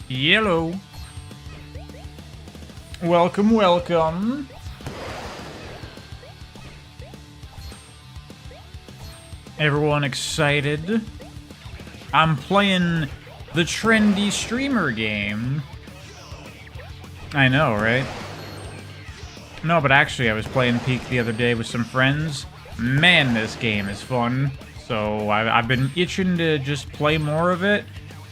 Yellow. Welcome, welcome. Everyone excited? I'm playing the trendy streamer game. I know, right? No, but actually I was playing Peak the other day with some friends. Man, this game is fun. So I've been itching to just play more of it,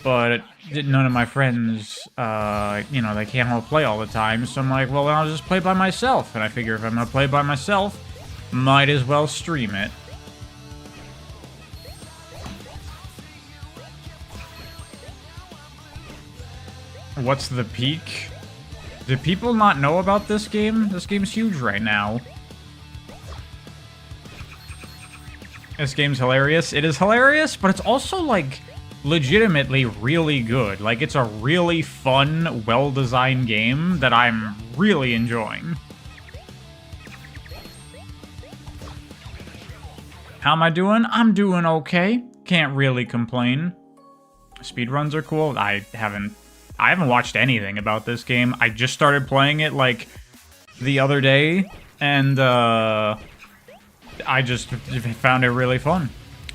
but none of my friends, you know, they can't all play all the time. So I'm like, well, I'll just play by myself. And I figure if I'm gonna play by myself, might as well stream it. What's the Peak? Do people not know about this game? This game's huge right now. This game's hilarious. It is hilarious, but it's also, like, legitimately really good. Like, it's a really fun, well-designed game that I'm really enjoying. How am I doing? I'm doing okay. Can't really complain. Speedruns are cool. I haven't watched anything about this game. I just started playing it, like, the other day, and, I just found it really fun.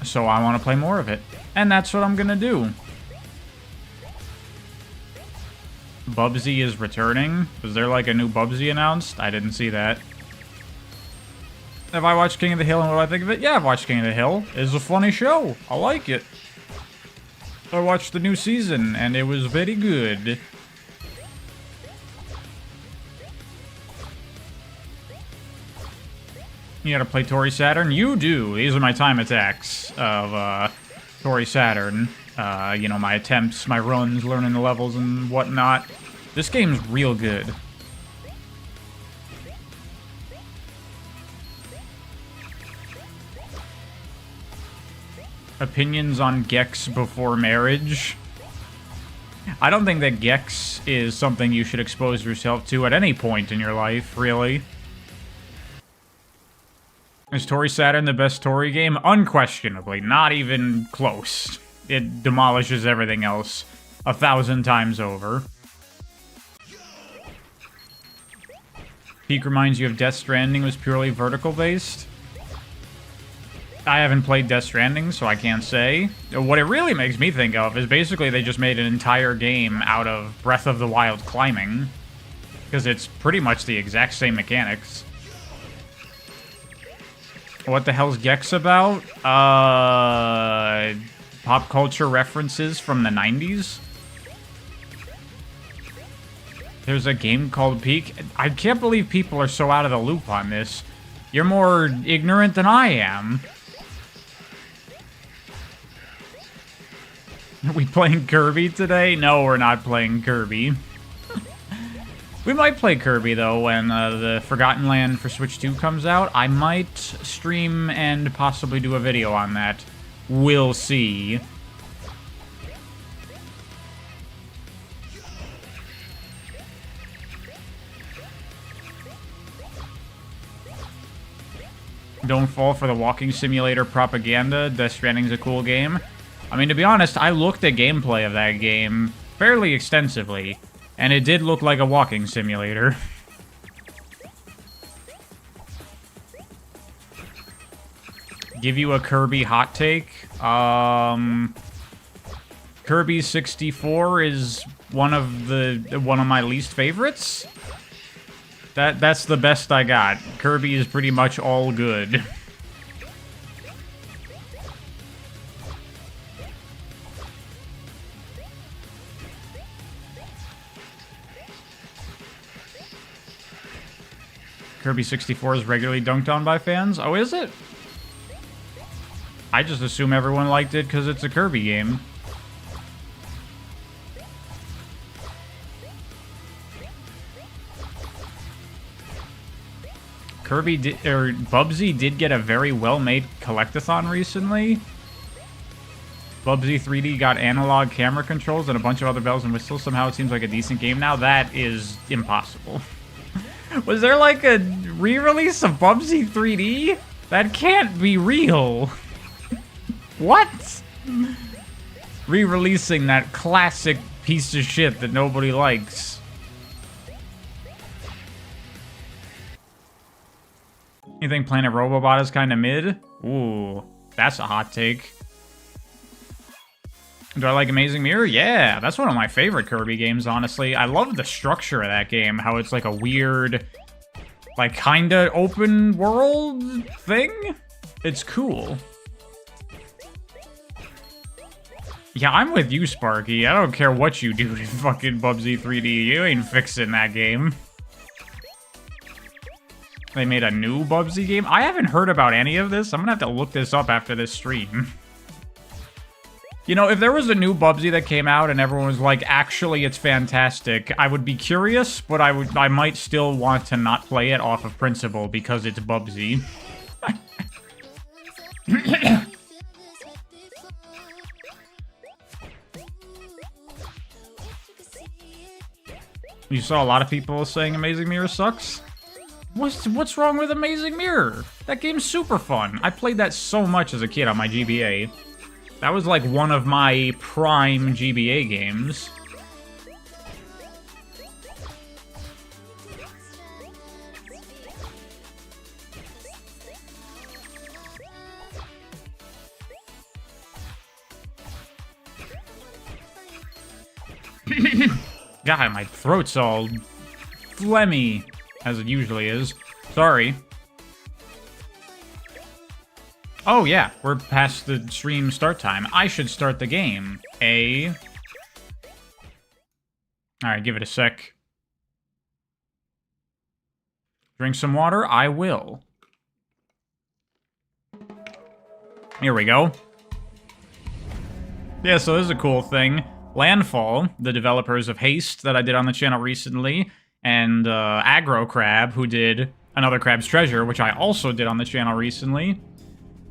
So I want to play more of it. And that's what I'm gonna do. Bubsy is returning? Was there, like, a new Bubsy announced? I didn't see that. Have I watched King of the Hill and what do I think of it? Yeah, I've watched King of the Hill. It's a funny show. I like it. I watched the new season, and it was very good. You gotta play Tori Saturn? You do! These are my time attacks of, Tori Saturn. You know, my attempts, my runs, learning the levels and whatnot. This game's real good. Opinions on Gex before marriage? I don't think that Gex is something you should expose yourself to at any point in your life, really. Is Tori Saturn the best Tori game? Unquestionably. Not even close. It demolishes everything else 1,000 times over. Peak reminds you of Death Stranding was purely vertical based. I haven't played Death Stranding, so I can't say. What it really makes me think of is basically they just made an entire game out of Breath of the Wild climbing. Because it's pretty much the exact same mechanics. What the hell's Gex about? Pop culture references from the 90s? There's a game called Peak. I can't believe people are so out of the loop on this. You're more ignorant than I am. Are we playing Kirby today? No, we're not playing Kirby. We might play Kirby, though, when the Forgotten Land for Switch 2 comes out. I might stream and possibly do a video on that. We'll see. Don't fall for the walking simulator propaganda. Death Stranding's a cool game. I mean, to be honest, I looked at gameplay of that game fairly extensively, and it did look like a walking simulator. Give you a Kirby hot take. Kirby 64 is one of my least favorites. That's the best I got. Kirby is pretty much all good. Kirby 64 is regularly dunked on by fans? Oh, is it? I just assume everyone liked it because it's a Kirby game. Bubsy did get a very well-made collectathon recently. Bubsy 3D got analog camera controls and a bunch of other bells and whistles. Somehow it seems like a decent game now. That is impossible. Was there like a re-release of Bubsy 3D? That can't be real. What? Re-releasing that classic piece of shit that nobody likes. You think Planet Robobot is kind of mid? Ooh, that's a hot take. Do I like Amazing Mirror? Yeah, that's one of my favorite Kirby games, honestly. I love the structure of that game, how it's like a weird, like, kinda open world thing? It's cool. Yeah, I'm with you, Sparky. I don't care what you do to fucking Bubsy 3D. You ain't fixing that game. They made a new Bubsy game? I haven't heard about any of this. I'm gonna have to look this up after this stream. You know, if there was a new Bubsy that came out and everyone was like, actually, it's fantastic, I would be curious, but I might still want to not play it off of principle because it's Bubsy. You saw a lot of people saying Amazing Mirror sucks? What's wrong with Amazing Mirror? That game's super fun. I played that so much as a kid on my GBA. That was like one of my prime GBA games. God, my throat's all phlegmy, as it usually is. Sorry. Oh yeah, we're past the stream start time. I should start the game. Alright, give it a sec. Drink some water? I will. Here we go. Yeah, so this is a cool thing. Landfall, the developers of Haste that I did on the channel recently, and Aggro Crab, who did Another Crab's Treasure, which I also did on the channel recently,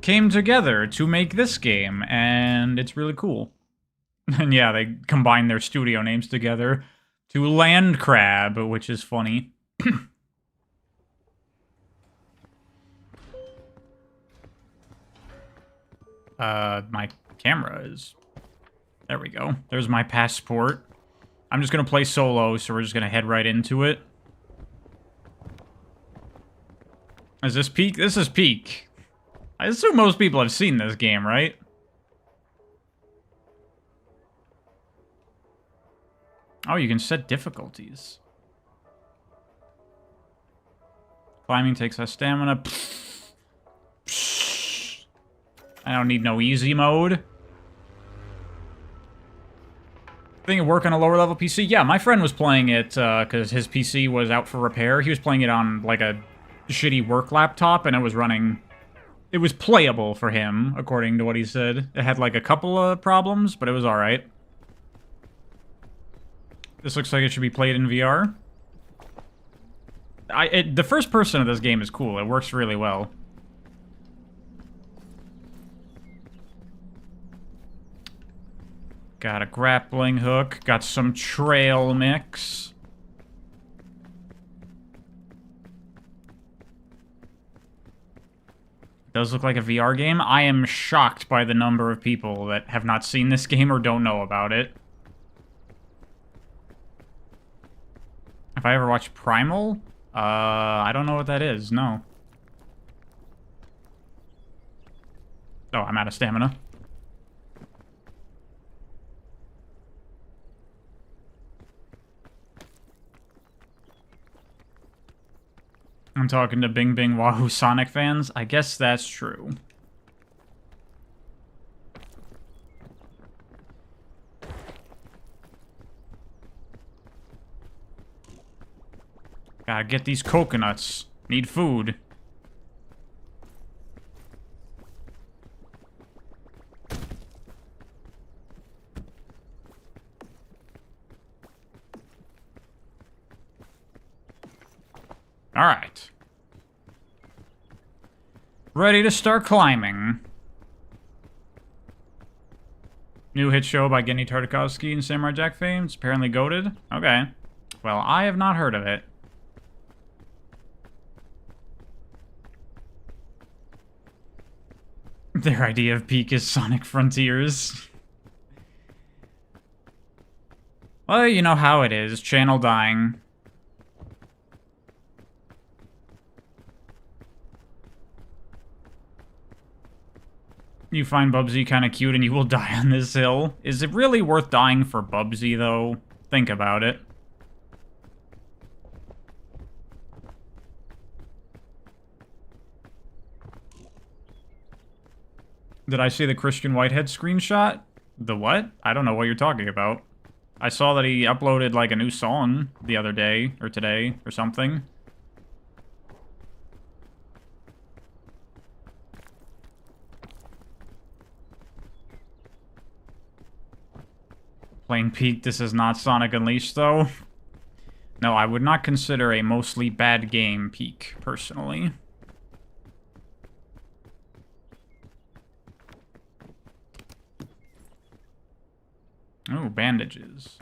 came together to make this game, and it's really cool. And yeah, they combined their studio names together to Land Crab, which is funny. My camera is... There we go. There's my passport. I'm just gonna play solo, so we're just gonna head right into it. Is this Peak? This is Peak. I assume most people have seen this game, right? Oh, you can set difficulties. Climbing takes less stamina. I don't need no easy mode. Think it work on a lower level PC? Yeah, my friend was playing it because his PC was out for repair. He was playing it on like a shitty work laptop, and it was running... It was playable for him, according to what he said. It had like a couple of problems, but it was alright. This looks like it should be played in VR. The first person of this game is cool. It works really well. Got a grappling hook. Got some trail mix. Does look like a VR game. I am shocked by the number of people that have not seen this game or don't know about it. Have I ever watched Primal? I don't know what that is, no. Oh, I'm out of stamina. I'm talking to Bing Bing Wahoo Sonic fans. I guess that's true. Gotta get these coconuts. Need food. Alright. Ready to start climbing. New hit show by Genny Tartakovsky and Samurai Jack fame. It's apparently goated. Okay. Well, I have not heard of it. Their idea of Peak is Sonic Frontiers. Well, you know how it is. Channel dying. You find Bubsy kind of cute and you will die on this hill. Is it really worth dying for Bubsy, though? Think about it. Did I see the Christian Whitehead screenshot? The what? I don't know what you're talking about. I saw that he uploaded, like, a new song the other day, or today, or something. Plain Peak, this is not Sonic Unleashed, though. No, I would not consider a mostly bad game Peak, personally. Oh, bandages.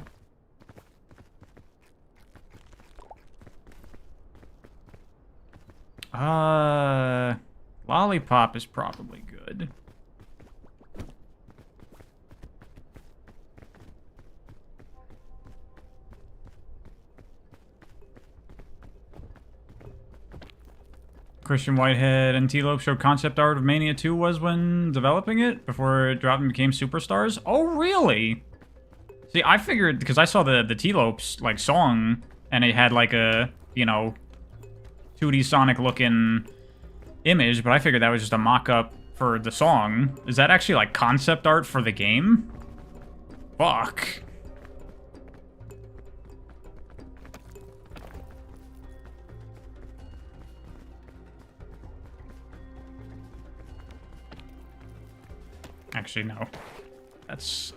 Lollipop is probably good. Christian Whitehead and T-Lope showed concept art of Mania 2 was when developing it, before it dropped and became superstars? Oh, really? See, I figured, because I saw the T-Lope's, like, song, and it had, like, a, you know, 2D Sonic-looking image, but I figured that was just a mock-up for the song. Is that actually, like, concept art for the game? Fuck. Actually, no. That's...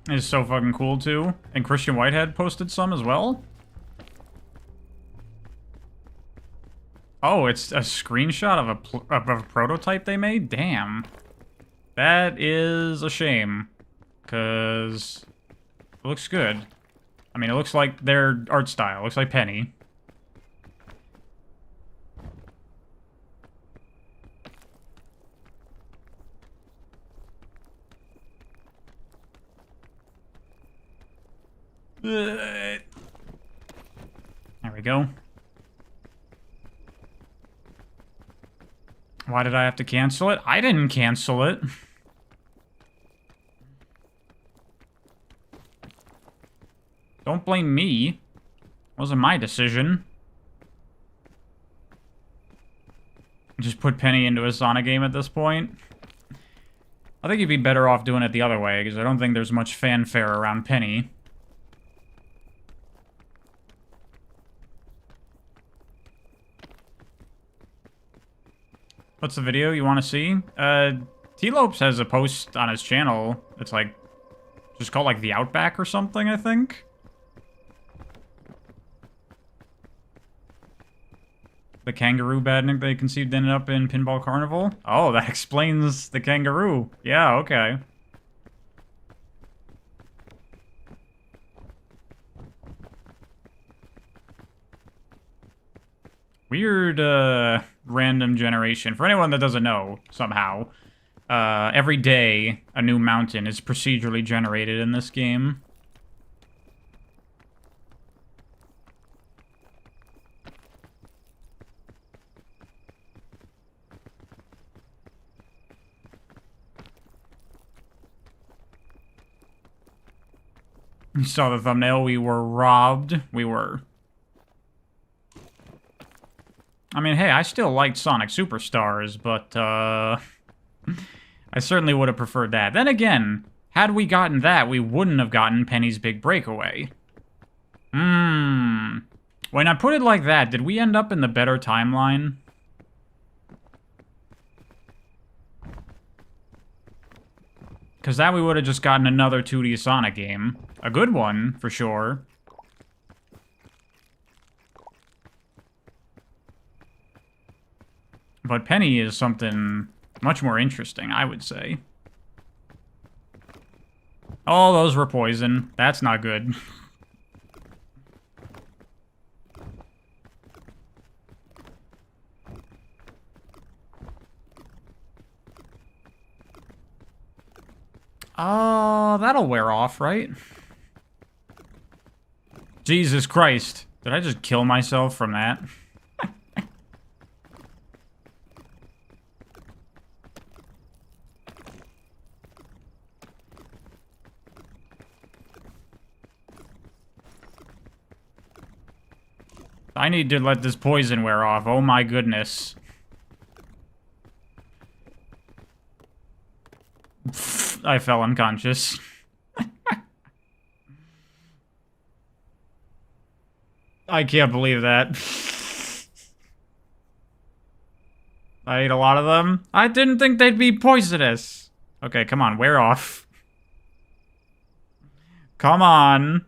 It's so fucking cool, too. And Christian Whitehead posted some as well? Oh, it's a screenshot of a prototype they made? Damn. That is a shame. Because it looks good. I mean, it looks like their art style. It looks like Penny. There we go. Why did I have to cancel it? I didn't cancel it. Don't blame me. It wasn't my decision. Just put Penny into a Sonic game at this point. I think you'd be better off doing it the other way, because I don't think there's much fanfare around Penny. What's the video you want to see? T-Lopes has a post on his channel. It's like, just called like The Outback or something, I think. The kangaroo badnik they conceived ended up in Pinball Carnival? Oh, that explains the kangaroo. Yeah, okay. Weird, random generation. For anyone that doesn't know, somehow, every day a new mountain is procedurally generated in this game. You saw the thumbnail. We were robbed. We were. I mean, hey, I still liked Sonic Superstars, but, I certainly would have preferred that. Then again, had we gotten that, we wouldn't have gotten Penny's Big Breakaway. When I put it like that, did we end up in the better timeline? Because that we would have just gotten another 2D Sonic game. A good one, for sure. But Penny is something much more interesting, I would say. Oh, those were poison. That's not good. That'll wear off, right? Jesus Christ. Did I just kill myself from that? I need to let this poison wear off. Oh my goodness. I fell unconscious. I can't believe that. I ate a lot of them. I didn't think they'd be poisonous. Okay, come on, wear off. Come on.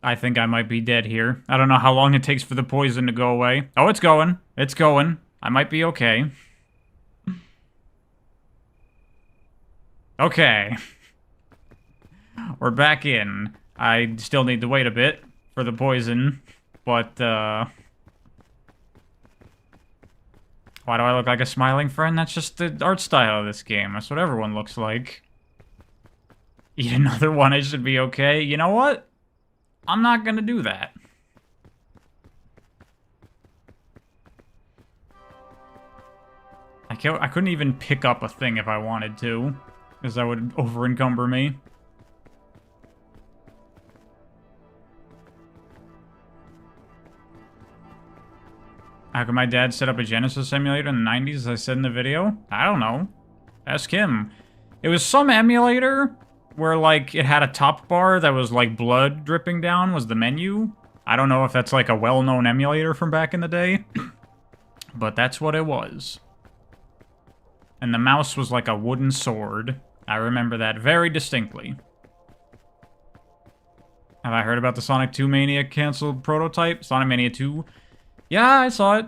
I think I might be dead here. I don't know how long it takes for the poison to go away. Oh, it's going. It's going. I might be okay. Okay. We're back in. I still need to wait a bit for the poison, but, why do I look like a smiling friend? That's just the art style of this game. That's what everyone looks like. Eat another one, it should be okay. You know what? I'm not gonna do that. I couldn't even pick up a thing if I wanted to, because that would over-encumber me. How could my dad set up a Genesis emulator in the 90s, as I said in the video? I don't know. Ask him. It was some emulator where, like, it had a top bar that was, like, blood dripping down was the menu. I don't know if that's, like, a well-known emulator from back in the day. But that's what it was. And the mouse was like a wooden sword. I remember that very distinctly. Have I heard about the Sonic 2 Mania canceled prototype? Sonic Mania 2? Yeah, I saw it.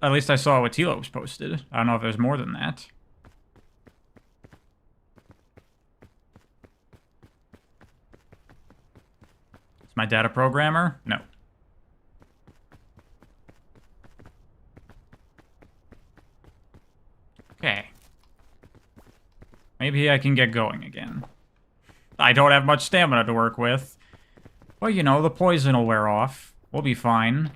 At least I saw what T-Lopes posted. I don't know if there's more than that. Is my dad a programmer? No. Okay. Maybe I can get going again. I don't have much stamina to work with. Well, you know, the poison will wear off. We'll be fine.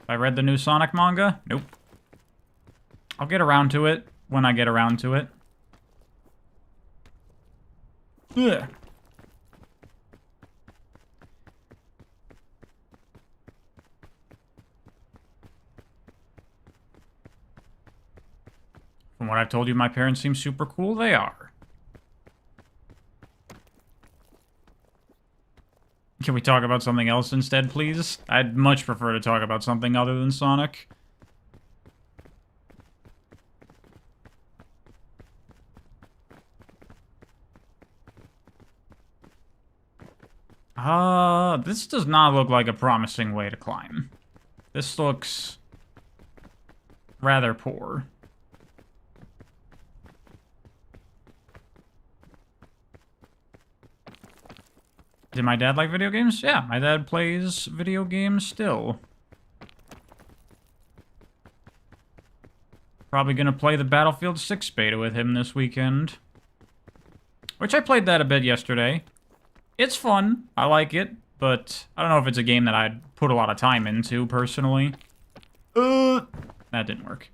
I read the new Sonic manga? Nope. I'll get around to it when I get around to it. Ugh. From what I've told you, my parents seem super cool. They are. Can we talk about something else instead, please? I'd much prefer to talk about something other than Sonic. This does not look like a promising way to climb. This looks rather poor. Did my dad like video games? Yeah, my dad plays video games still. Probably gonna play the Battlefield 6 beta with him this weekend. Which I played that a bit yesterday. It's fun. I like it, but I don't know if it's a game that I'd put a lot of time into, personally. That didn't work.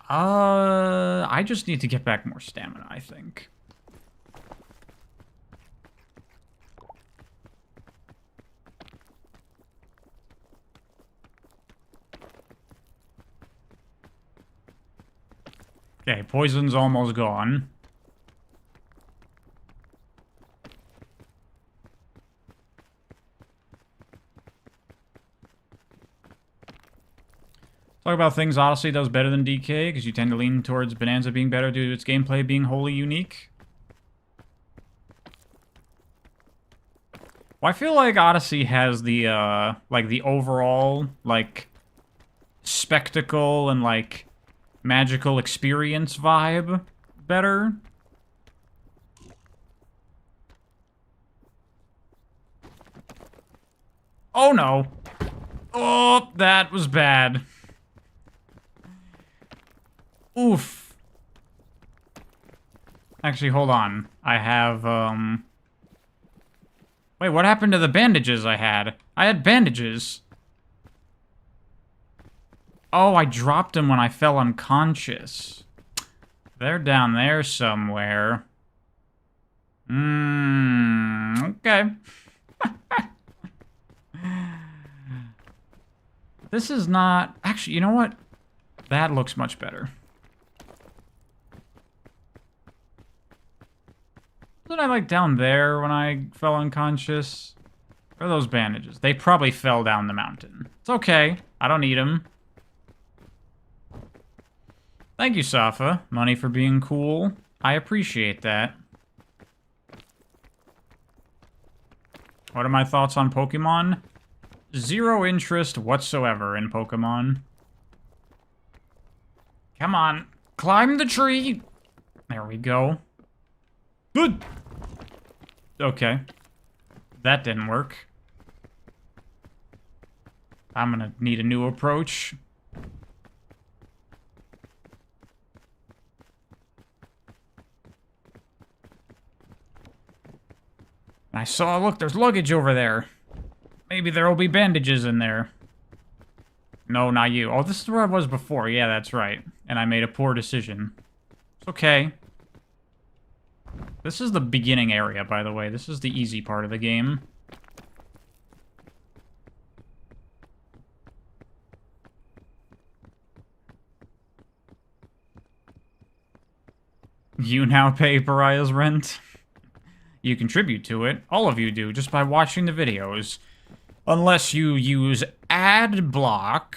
I just need to get back more stamina, I think. Okay, poison's almost gone. Talk about things Odyssey does better than DK, because you tend to lean towards Bonanza being better due to its gameplay being wholly unique. Well, I feel like Odyssey has the, like, the overall, like, spectacle and, like, magical experience vibe better. Oh, no. Oh, that was bad. Oof. Actually, hold on. I have, Wait, what happened to the bandages I had? I had bandages. Oh, I dropped them when I fell unconscious. They're down there somewhere. Okay. This is not... Actually, you know what? That looks much better. Wasn't I, like, down there when I fell unconscious? Where are those bandages? They probably fell down the mountain. It's okay. I don't need them. Thank you, Safa. Money for being cool. I appreciate that. What are my thoughts on Pokemon? Zero interest whatsoever in Pokemon. Come on. Climb the tree. There we go. Good. Okay. That didn't work. I'm gonna need a new approach. I saw, look, there's luggage over there. Maybe there'll be bandages in there. No, not you. Oh, this is where I was before. Yeah, that's right. And I made a poor decision. It's okay. This is the beginning area, by the way. This is the easy part of the game. You now pay Pariah's rent. You contribute to it. All of you do, just by watching the videos. Unless you use AdBlock,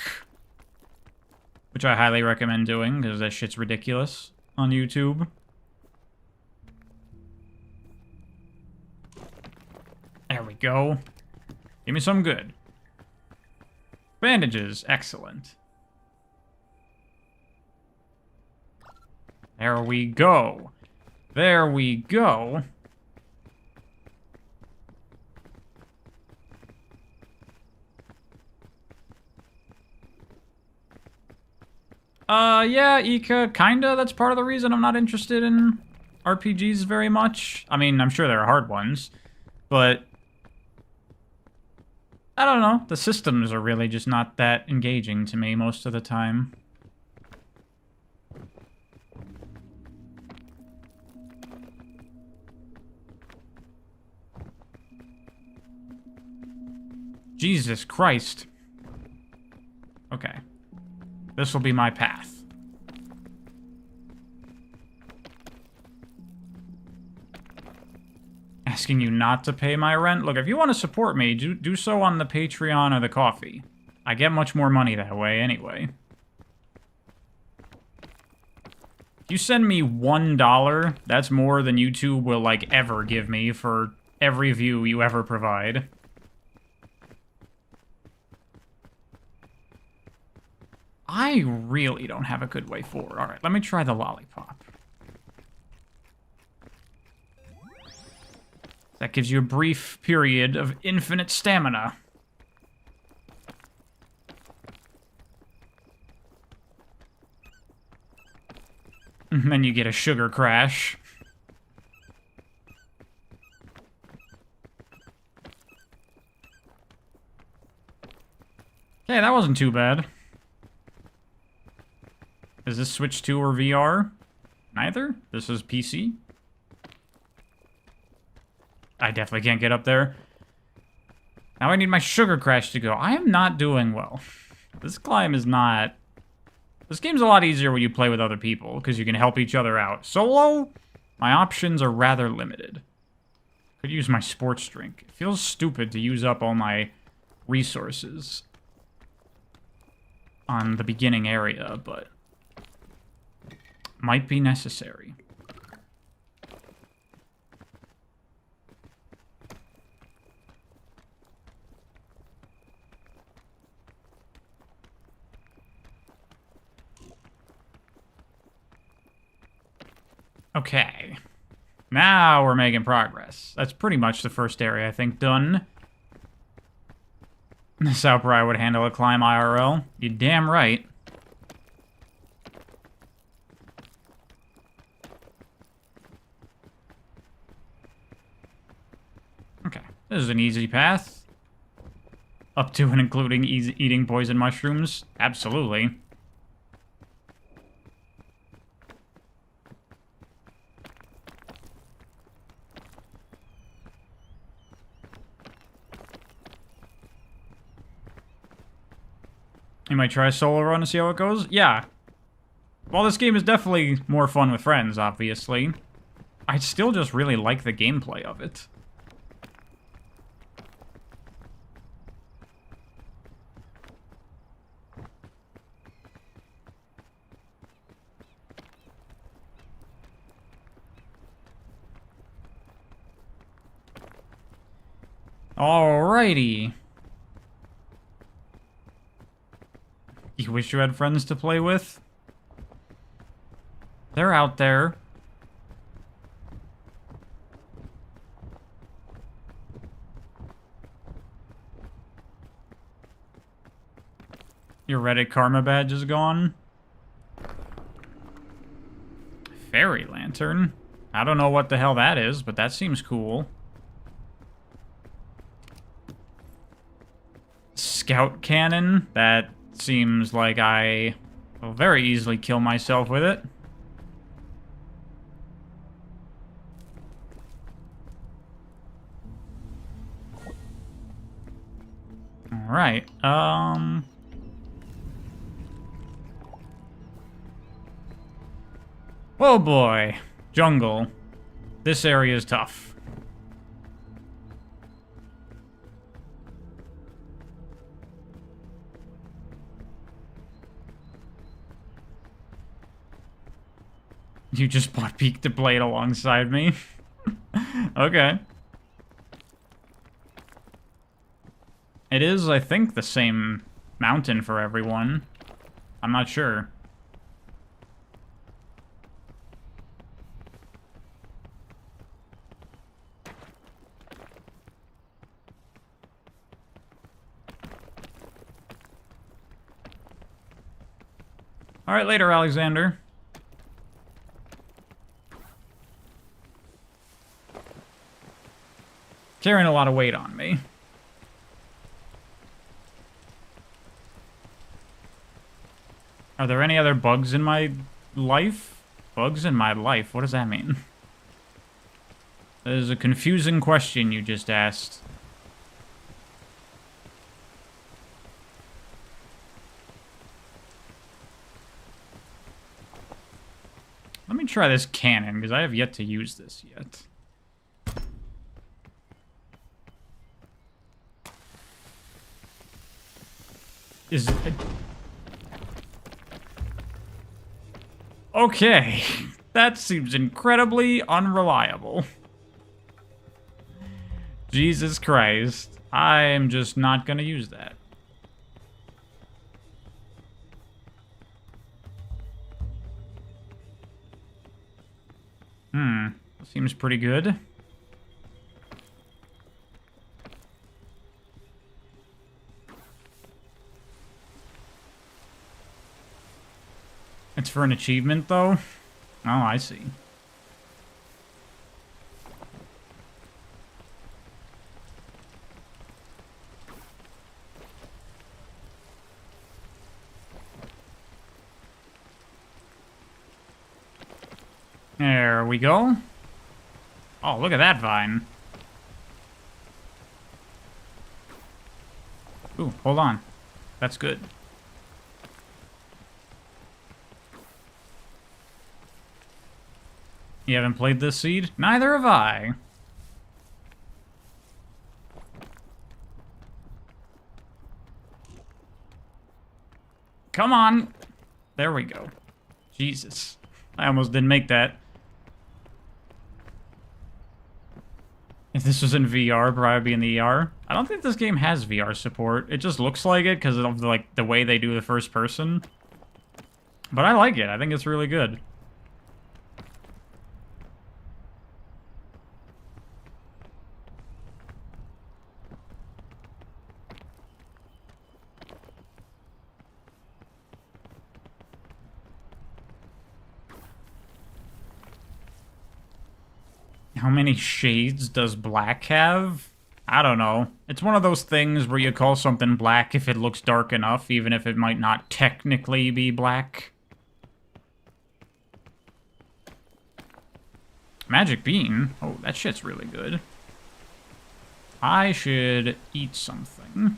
which I highly recommend doing, because that shit's ridiculous on YouTube. There we go. Give me some good. Bandages. Excellent. There we go. There we go. Yeah, Ika, kinda. That's part of the reason I'm not interested in RPGs very much. I mean, I'm sure there are hard ones, but I don't know. The systems are really just not that engaging to me most of the time. Jesus Christ. Okay. This will be my path. Asking you not to pay my rent? Look, if you want to support me, do so on the Patreon or the coffee. I get much more money that way anyway. If you send me $1, that's more than YouTube will, like, ever give me for every view you ever provide. I really don't have a good way forward. Alright, let me try the lollipop. That gives you a brief period of infinite stamina. And then you get a sugar crash. Okay, that wasn't too bad. Is this Switch 2 or VR? Neither? This is PC? I definitely can't get up there. Now I need my sugar crash to go. I am not doing well. This climb is not... This game's a lot easier when you play with other people, because you can help each other out. Solo, my options are rather limited. Could use my sports drink. It feels stupid to use up all my resources on the beginning area, but... might be necessary. Okay. Now we're making progress. That's pretty much the first area, I think, done. This how I would handle a climb IRL. You damn right. Okay, this is an easy path. Up to and including eating poison mushrooms. Absolutely. You might try a solo run to see how it goes? Yeah. While this game is definitely more fun with friends, obviously, I still just really like the gameplay of it. Alrighty. You wish you had friends to play with? They're out there. Your Reddit karma badge is gone. Fairy lantern? I don't know what the hell that is, but that seems cool. Scout cannon? That seems like I will very easily kill myself with it. Alright, oh boy. Jungle. This area is tough. You just bought Peak to play it alongside me? Okay. It is, I think, the same mountain for everyone. I'm not sure. Alright, later, Alexander. Carrying a lot of weight on me. Are there any other bugs in my life? Bugs in my life? What does that mean? That is a confusing question you just asked. Let me try this cannon, because I have yet to use this yet. Is it... Okay, that seems incredibly unreliable. Jesus Christ, I'm just not gonna use that. Seems pretty good. It's for an achievement, though? Oh, I see. There we go. Oh, look at that vine. Ooh, hold on. That's good. You haven't played this seed? Neither have I. Come on. There we go. Jesus. I almost didn't make that. If this was in VR, probably be in the ER. I don't think this game has VR support. It just looks like it because of the way they do the first person. But I like it. I think it's really good. How many shades does black have? I don't know. It's one of those things where you call something black if it looks dark enough, even if it might not technically be black. Magic bean? Oh, that shit's really good. I should eat something.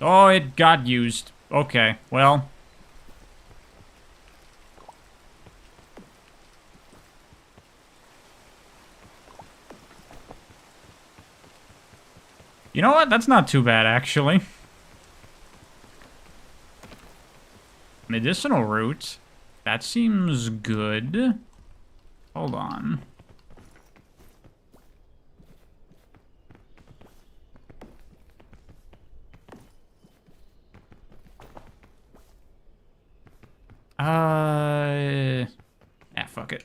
Oh, it got used. Okay, well. You know what? That's not too bad, actually. Medicinal root. That seems good. Hold on. Fuck it.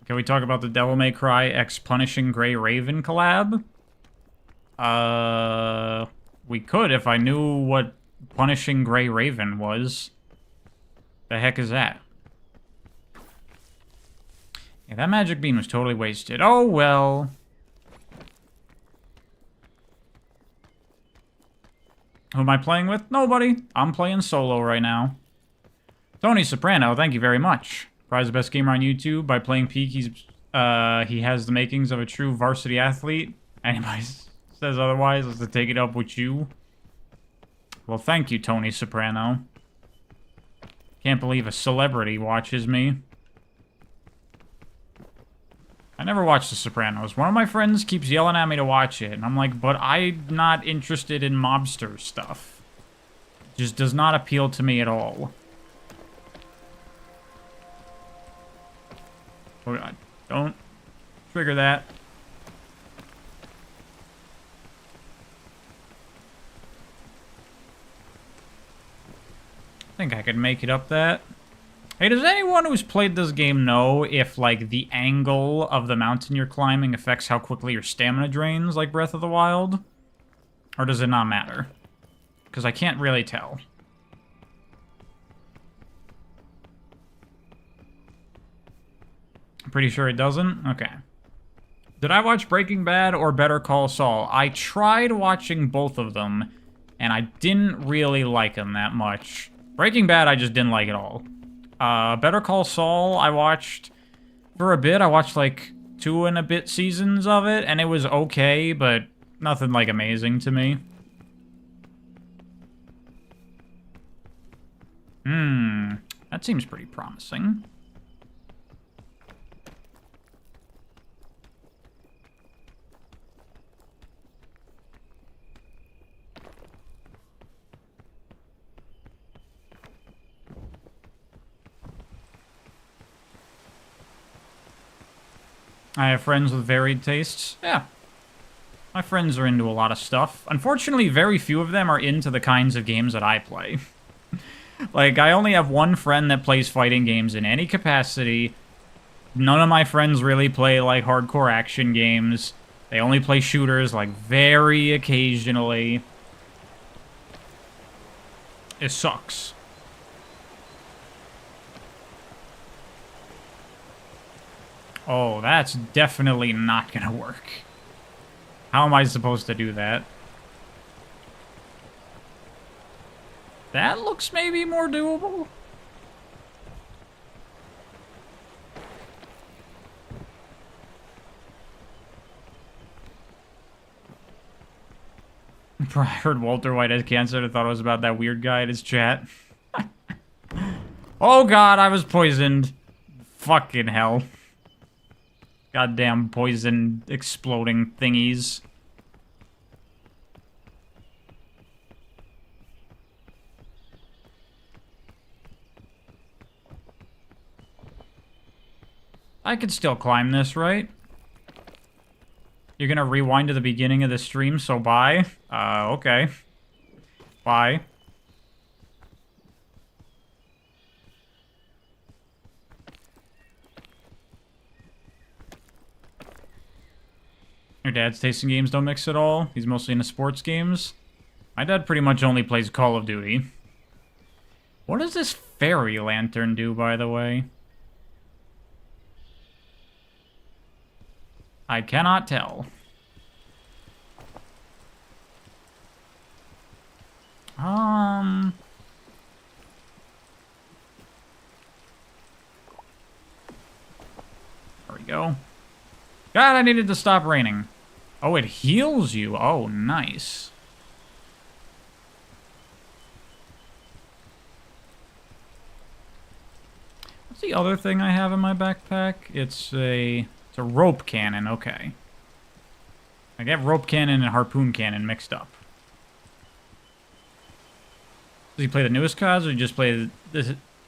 Can we talk about the Devil May Cry X Punishing Gray Raven collab? We could if I knew what Punishing Gray Raven was. The heck is that? Yeah, that magic bean was totally wasted. Oh, well. Who am I playing with? Nobody. I'm playing solo right now. Tony Soprano, thank you very much. Prize the best gamer on YouTube by playing Peak. He has the makings of a true varsity athlete. Anybody says otherwise, let's take it up with you. Well, thank you, Tony Soprano. Can't believe a celebrity watches me. I never watched The Sopranos. One of my friends keeps yelling at me to watch it, and I'm like, but I'm not interested in mobster stuff. It just does not appeal to me at all. Oh god, don't trigger that. I think I could make it up that. Hey, does anyone who's played this game know if, like, the angle of the mountain you're climbing affects how quickly your stamina drains, like Breath of the Wild? Or does it not matter? Because I can't really tell. I'm pretty sure it doesn't? Okay. Did I watch Breaking Bad or Better Call Saul? I tried watching both of them, and I didn't really like them that much. Breaking Bad, I just didn't like at all. Better Call Saul, I watched for a bit. I watched like 2 and a bit seasons of it, and it was okay, but nothing like amazing to me. That seems pretty promising. I have friends with varied tastes. Yeah. My friends are into a lot of stuff. Unfortunately, very few of them are into the kinds of games that I play. Like, I only have one friend that plays fighting games in any capacity. None of my friends really play, like, hardcore action games. They only play shooters, like, very occasionally. It sucks. Oh, that's definitely not gonna work. How am I supposed to do that? That looks maybe more doable. I heard Walter White has cancer. I thought it was about that weird guy in his chat. Oh god, I was poisoned. Fucking hell. Goddamn poison exploding thingies. I could still climb this, right? You're gonna rewind to the beginning of the stream, so bye? Okay. Bye. Your dad's taste in games don't mix at all? He's mostly into sports games? My dad pretty much only plays Call of Duty. What does this fairy lantern do, by the way? I cannot tell. There we go. God, I needed to stop raining. Oh, it heals you. Oh, nice. What's the other thing I have in my backpack? It's a rope cannon. Okay. I get rope cannon and harpoon cannon mixed up. Does he play the newest CODs or just play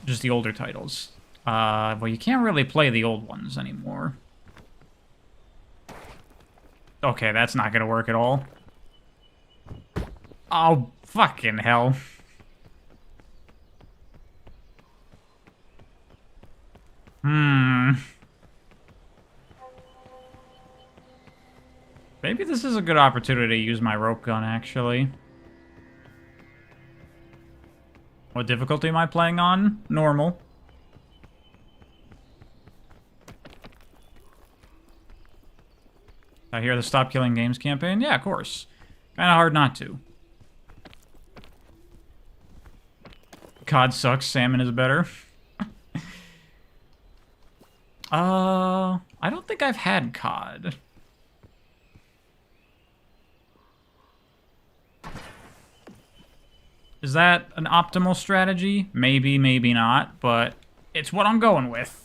just the older titles? Well, you can't really play the old ones anymore. Okay, that's not gonna work at all. Oh, fucking hell. Maybe this is a good opportunity to use my rope gun, actually. What difficulty am I playing on? Normal. I hear the Stop Killing Games campaign? Yeah, of course. Kinda hard not to. COD sucks, salmon is better. I don't think I've had COD. Is that an optimal strategy? Maybe, maybe not, but it's what I'm going with.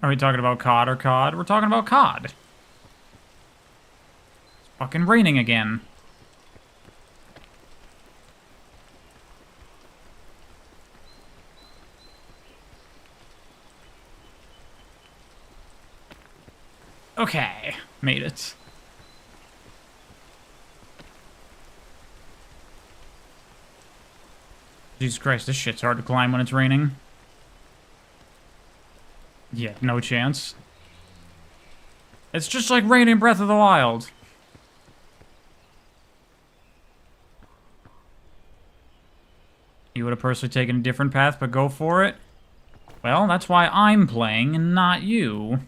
Are we talking about COD or COD? We're talking about COD. It's fucking raining again. Okay, made it. Jesus Christ, this shit's hard to climb when it's raining. Yeah, no chance. It's just like rain in Breath of the Wild. You would have personally taken a different path, but go for it? Well, that's why I'm playing and not you.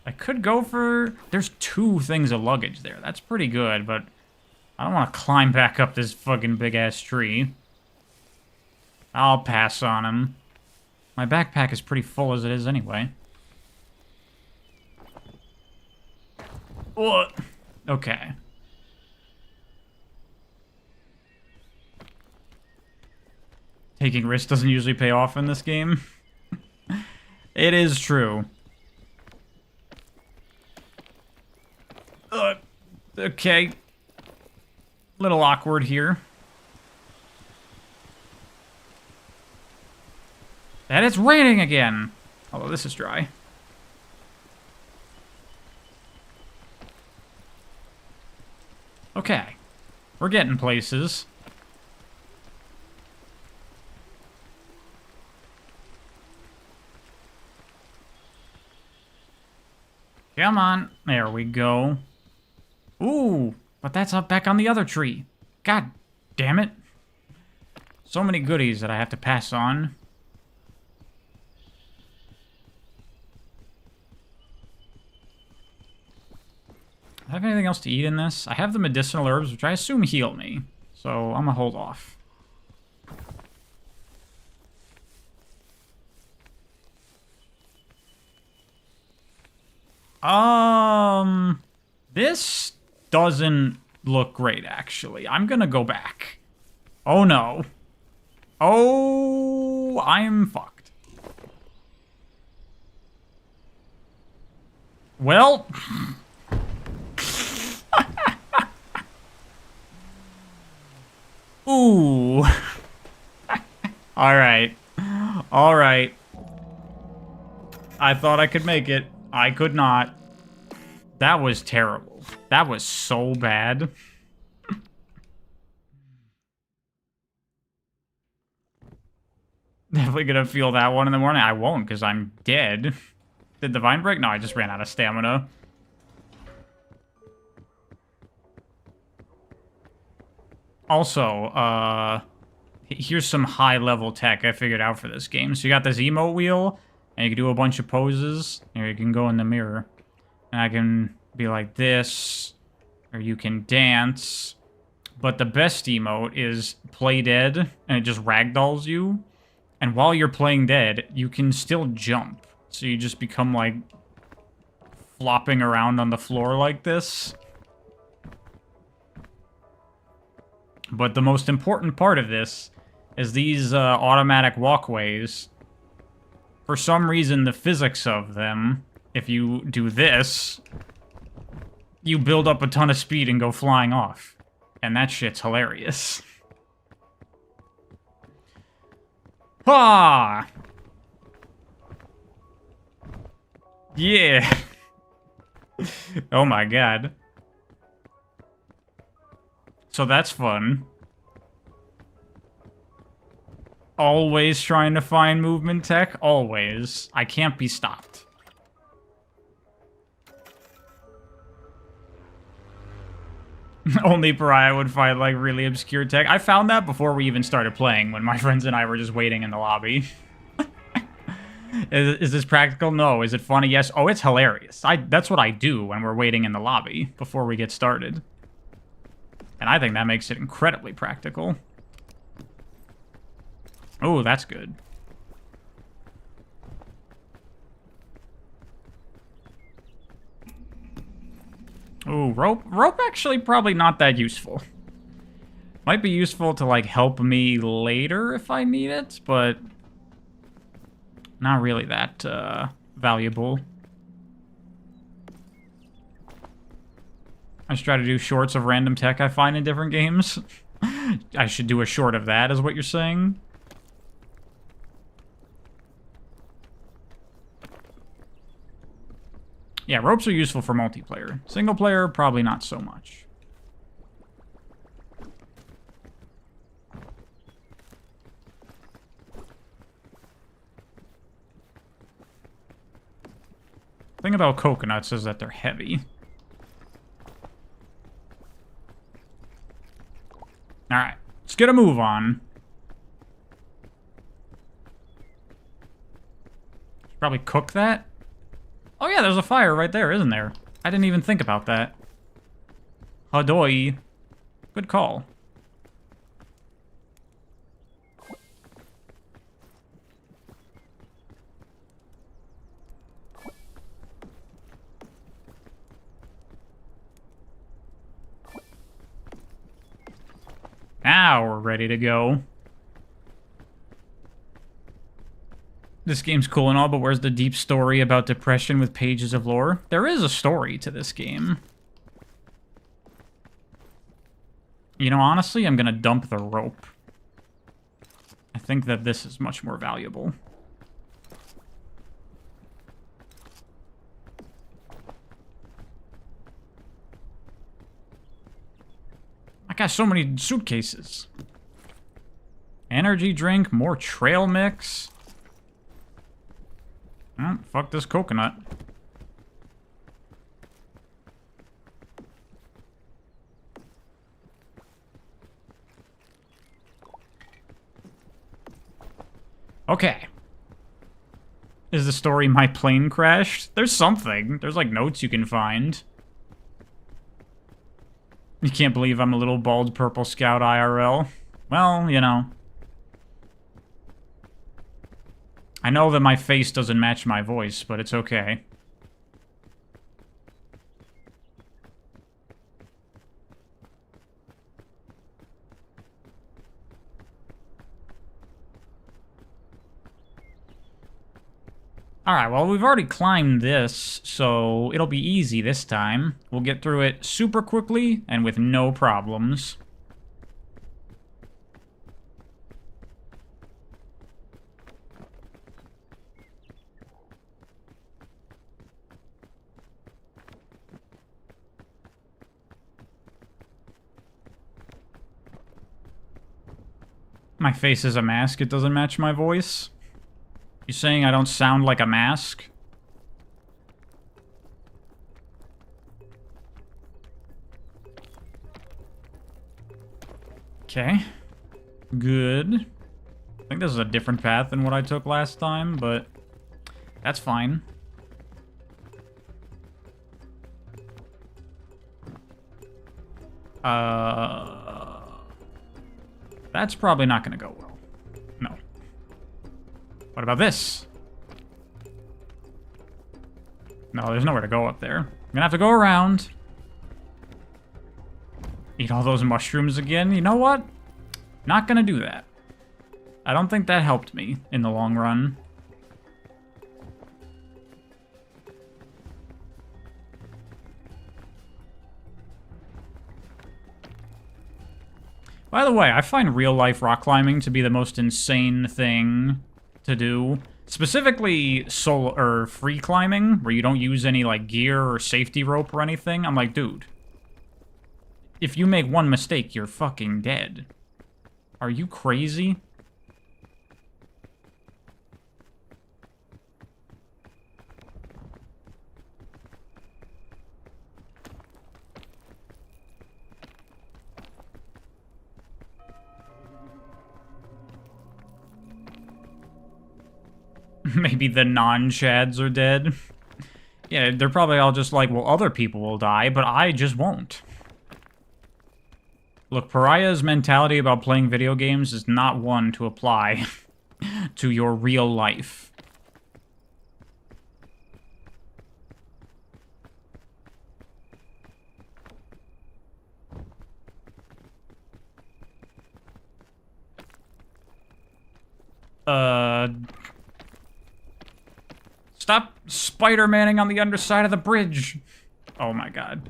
I could go for... There's 2 things of luggage there. That's pretty good, but I don't want to climb back up this fucking big-ass tree. I'll pass on him. My backpack is pretty full as it is anyway. What? Okay. Taking risks doesn't usually pay off in this game. It is true. Okay. Little awkward here. And it's raining again. Although this is dry. Okay. We're getting places. Come on. There we go. Ooh, but that's up back on the other tree. God damn it. So many goodies that I have to pass on. I have anything else to eat in this? I have the medicinal herbs, which I assume heal me. So I'm gonna hold off. This doesn't look great, actually. I'm gonna go back. Oh, no. Oh, I'm fucked. Well... Ooh. Alright. Alright. I thought I could make it. I could not. That was terrible. That was so bad. Definitely gonna feel that one in the morning. I won't, because I'm dead. Did the vine break? No, I just ran out of stamina. Also, here's some high-level tech I figured out for this game. So you got this emote wheel, and you can do a bunch of poses. Here, you can go in the mirror. And I can be like this, or you can dance. But the best emote is play dead, and it just ragdolls you. And while you're playing dead, you can still jump. So you just become, like, flopping around on the floor like this. But the most important part of this is these automatic walkways. For some reason, the physics of them, if you do this, you build up a ton of speed and go flying off. And that shit's hilarious. Ah! Yeah. Oh my god. So that's fun. Always trying to find movement tech. Always. I can't be stopped. Only Pariah would find, like, really obscure tech. I found that before we even started playing, when my friends and I were just waiting in the lobby. Is this practical? No. Is it funny? Yes. Oh, it's hilarious. That's what I do when we're waiting in the lobby before we get started. And I think that makes it incredibly practical. Oh, that's good. Ooh, rope. Rope actually probably not that useful. Might be useful to, like, help me later if I need it, but not really that valuable. I just try to do shorts of random tech I find in different games. I should do a short of that, is what you're saying? Yeah, ropes are useful for multiplayer. Single player, probably not so much. The thing about coconuts is that they're heavy. Alright, let's get a move on. Should probably cook that. Oh yeah, there's a fire right there, isn't there? I didn't even think about that. Hadoy. Good call. Now we're ready to go. This game's cool and all, but where's the deep story about depression with pages of lore? There is a story to this game. You know, honestly, I'm gonna dump the rope. I think that this is much more valuable. I got so many suitcases. Energy drink, more trail mix. Oh, fuck this coconut. Okay. Is the story my plane crashed? There's something. There's like notes you can find. You can't believe I'm a little bald purple scout IRL. Well, you know. I know that my face doesn't match my voice, but it's okay. Alright, well, we've already climbed this, so it'll be easy this time. We'll get through it super quickly and with no problems. My face is a mask, it doesn't match my voice? You saying I don't sound like a mask? Okay. Good. I think this is a different path than what I took last time, but that's fine. That's probably not gonna go well. No. What about this? No, there's nowhere to go up there. I'm gonna have to go around. Eat all those mushrooms again. You know what? Not gonna do that. I don't think that helped me in the long run. By the way, I find real-life rock climbing to be the most insane thing to do. Specifically, solo or free climbing, where you don't use any like gear or safety rope or anything. I'm like, dude, if you make one mistake, you're fucking dead. Are you crazy? Maybe the non-Chads are dead. Yeah, they're probably all just like, well, other people will die, but I just won't. Look, Pariah's mentality about playing video games is not one to apply to your real life. Stop Spider-Manning on the underside of the bridge. Oh my god.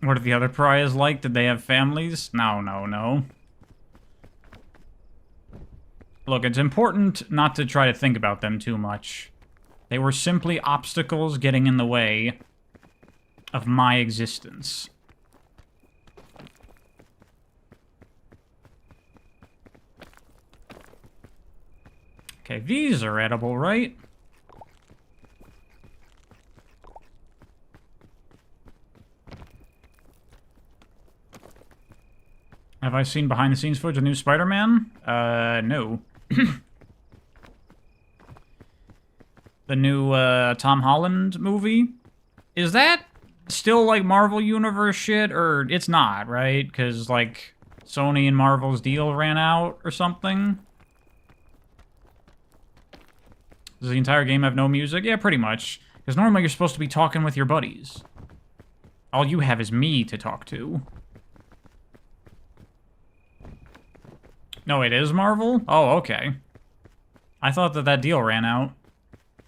What are the other pariahs like? Did they have families? No, no, no. Look, it's important not to try to think about them too much. They were simply obstacles getting in the way of my existence. Okay, these are edible, right? Have I seen behind-the-scenes footage of new Spider-Man? No. The new, Tom Holland movie? Is that still, like, Marvel Universe shit? Or it's not, right? Because, like, Sony and Marvel's deal ran out or something? Does the entire game have no music? Yeah, pretty much. Because normally you're supposed to be talking with your buddies. All you have is me to talk to. No, it is Marvel? Oh, okay. I thought that deal ran out.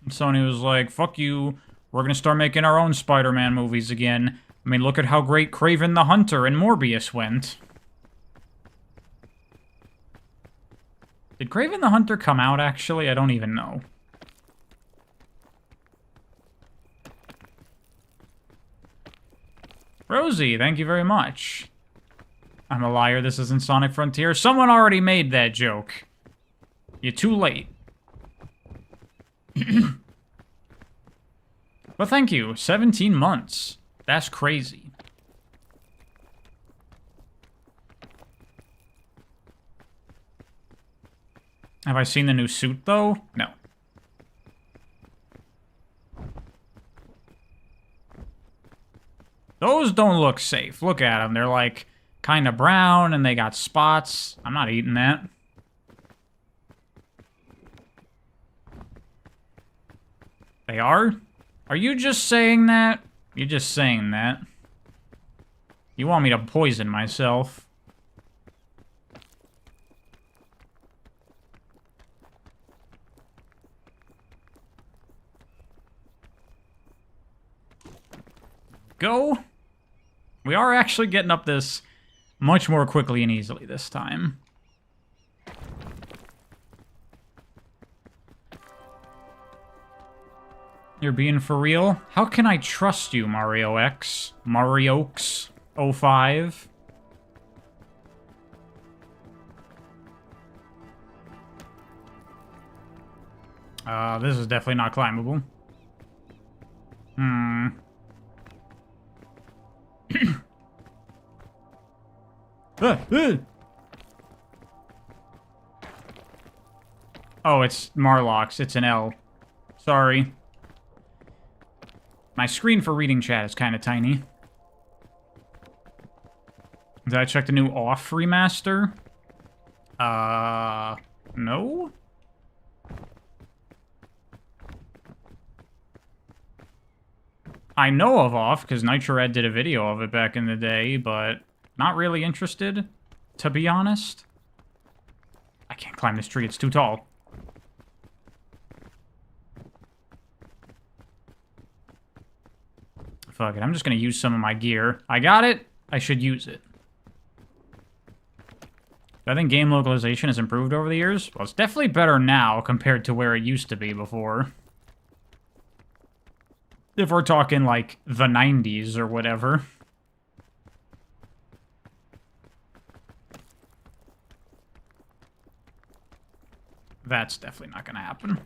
Sony was like, fuck you, we're gonna start making our own Spider-Man movies again. I mean, look at how great Kraven the Hunter and Morbius went. Did Kraven the Hunter come out, actually? I don't even know. Rosie, thank you very much. I'm a liar, this isn't Sonic Frontier. Someone already made that joke. You're too late. But thank you, 17 months. That's crazy. Have I seen the new suit, though? No. Those don't look safe. Look at them. They're like kind of brown and they got spots. I'm not eating that. They are? Are you just saying that? You're just saying that. You want me to poison myself. Go. We are actually getting up this much more quickly and easily this time. You're being for real? How can I trust you, Mario X? Mariox 05? This is definitely not climbable. Oh, it's Marlox. It's an L. Sorry. My screen for reading chat is kind of tiny. Did I check the new Off remaster? No? I know of Off, because NitroRed did a video of it back in the day, but not really interested, to be honest. I can't climb this tree, it's too tall. Fuck it, I'm just gonna use some of my gear. I got it, I should use it. I think game localization has improved over the years. Well, it's definitely better now compared to where it used to be before. If we're talking, like, the 90s or whatever. That's definitely not gonna happen.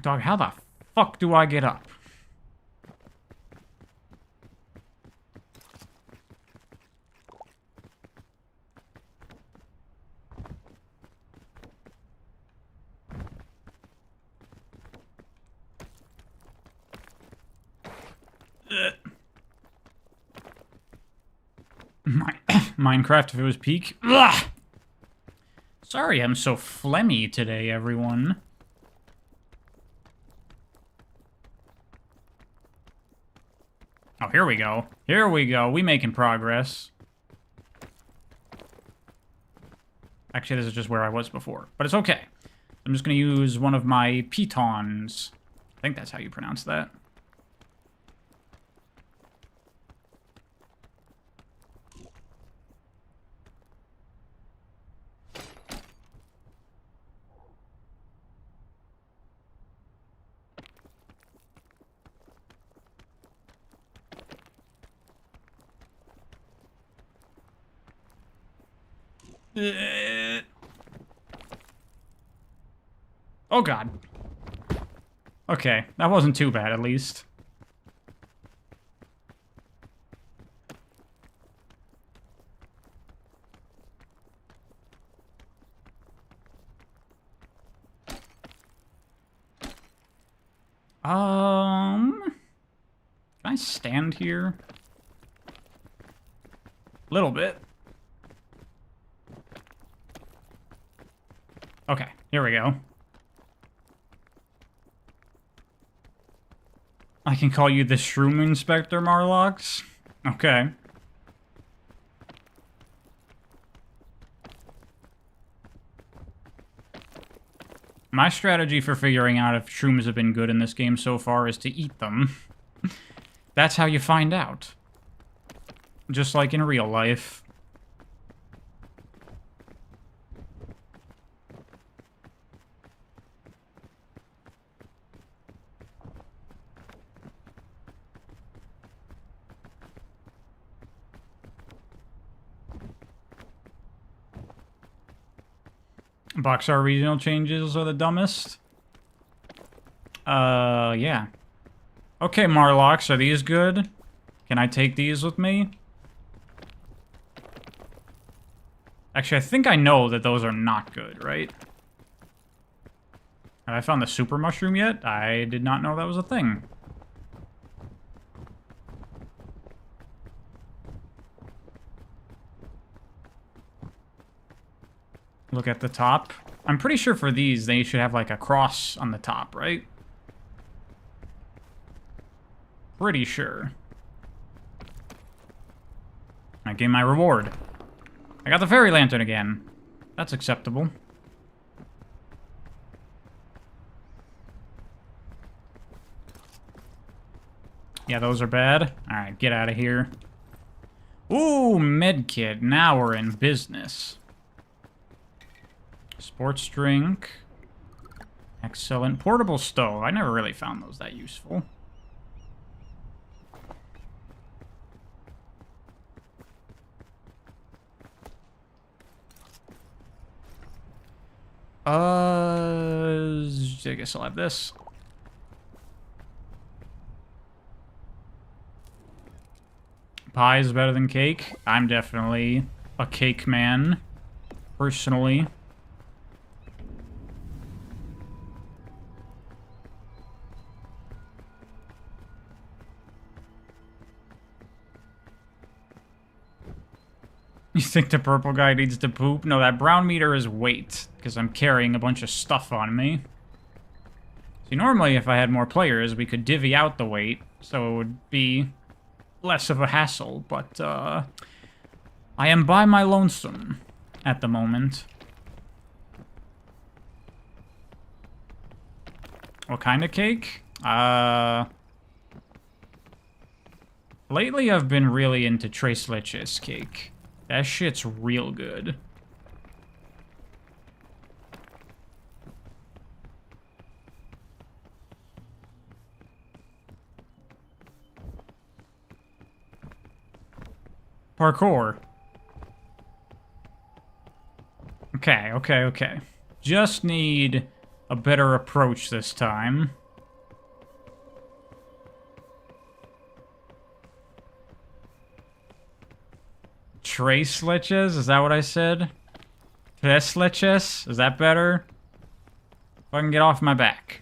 Dog, how the fuck do I get up? Minecraft if it was peak. Ugh! Sorry I'm so phlegmy today, everyone. Oh, here we go. Here we go. We making progress. Actually, this is just where I was before. But it's okay. I'm just going to use one of my pitons. I think that's how you pronounce that. Oh god. Okay, that wasn't too bad at least. Can I stand here? A little bit. Okay, here we go. I can call you the Shroom Inspector, Marlox? Okay. My strategy for figuring out if shrooms have been good in this game so far is to eat them. That's how you find out. Just like in real life. Boxar regional changes are the dumbest. Yeah. Okay, Marlox, are these good? Can I take these with me? Actually, I think I know that those are not good, right? Have I found the super mushroom yet? I did not know that was a thing. Look at the top. I'm pretty sure for these, they should have like a cross on the top, right? Pretty sure. I gained my reward. I got the fairy lantern again. That's acceptable. Yeah, those are bad. Alright, get out of here. Ooh, medkit. Now we're in business. Sports drink. Excellent. Portable stove. I never really found those that useful. I guess I'll have this. Pie is better than cake. I'm definitely a cake man, personally. You think the purple guy needs to poop? No, that brown meter is weight, because I'm carrying a bunch of stuff on me. See, normally if I had more players, we could divvy out the weight, so it would be less of a hassle, but I am by my lonesome at the moment. What kind of cake? Lately I've been really into Tres Leches cake. That shit's real good. Parkour. Okay. Just need a better approach this time. Tres leches? Is that what I said? Tres leches? Is that better? If I can get off my back.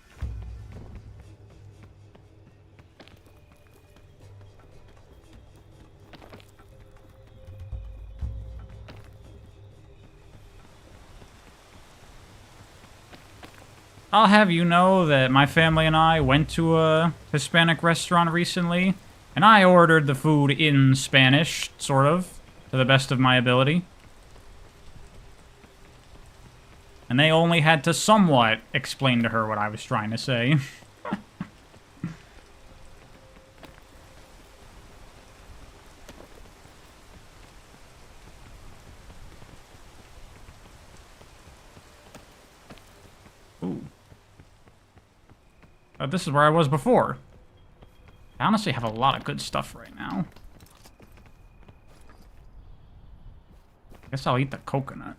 I'll have you know that my family and I went to a Hispanic restaurant recently, and I ordered the food in Spanish, sort of, to the best of my ability. And they only had to somewhat explain to her what I was trying to say. Ooh. This is where I was before. I honestly have a lot of good stuff right now. I guess I'll eat the coconut.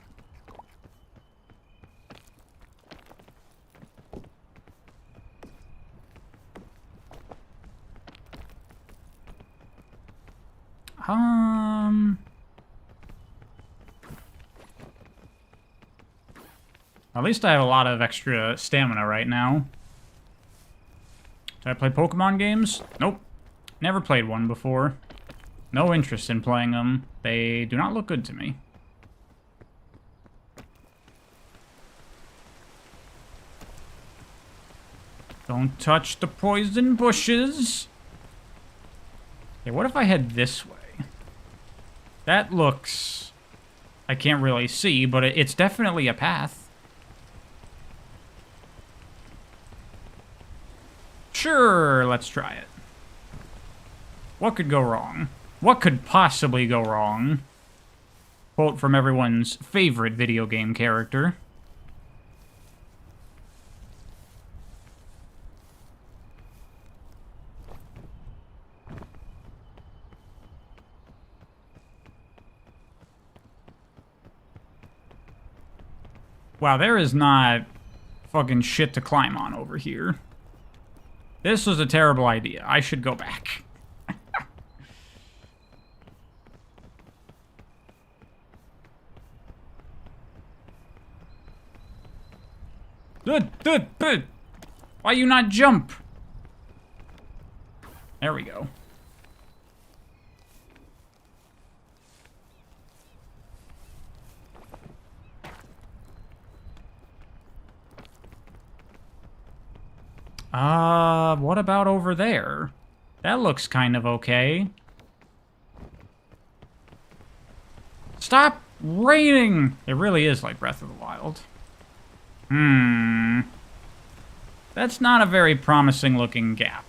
At least I have a lot of extra stamina right now. Did I play Pokemon games? Nope. Never played one before. No interest in playing them. They do not look good to me. Don't touch the poison bushes. Okay, what if I head this way? That looks... I can't really see, but it's definitely a path. Sure, let's try it. What could go wrong? What could possibly go wrong? Quote from everyone's favorite video game character. Wow, there is not fucking shit to climb on over here. This was a terrible idea. I should go back. Why you not jump? There we go. What about over there? That looks kind of okay. Stop raining! It really is like Breath of the Wild. That's not a very promising looking gap.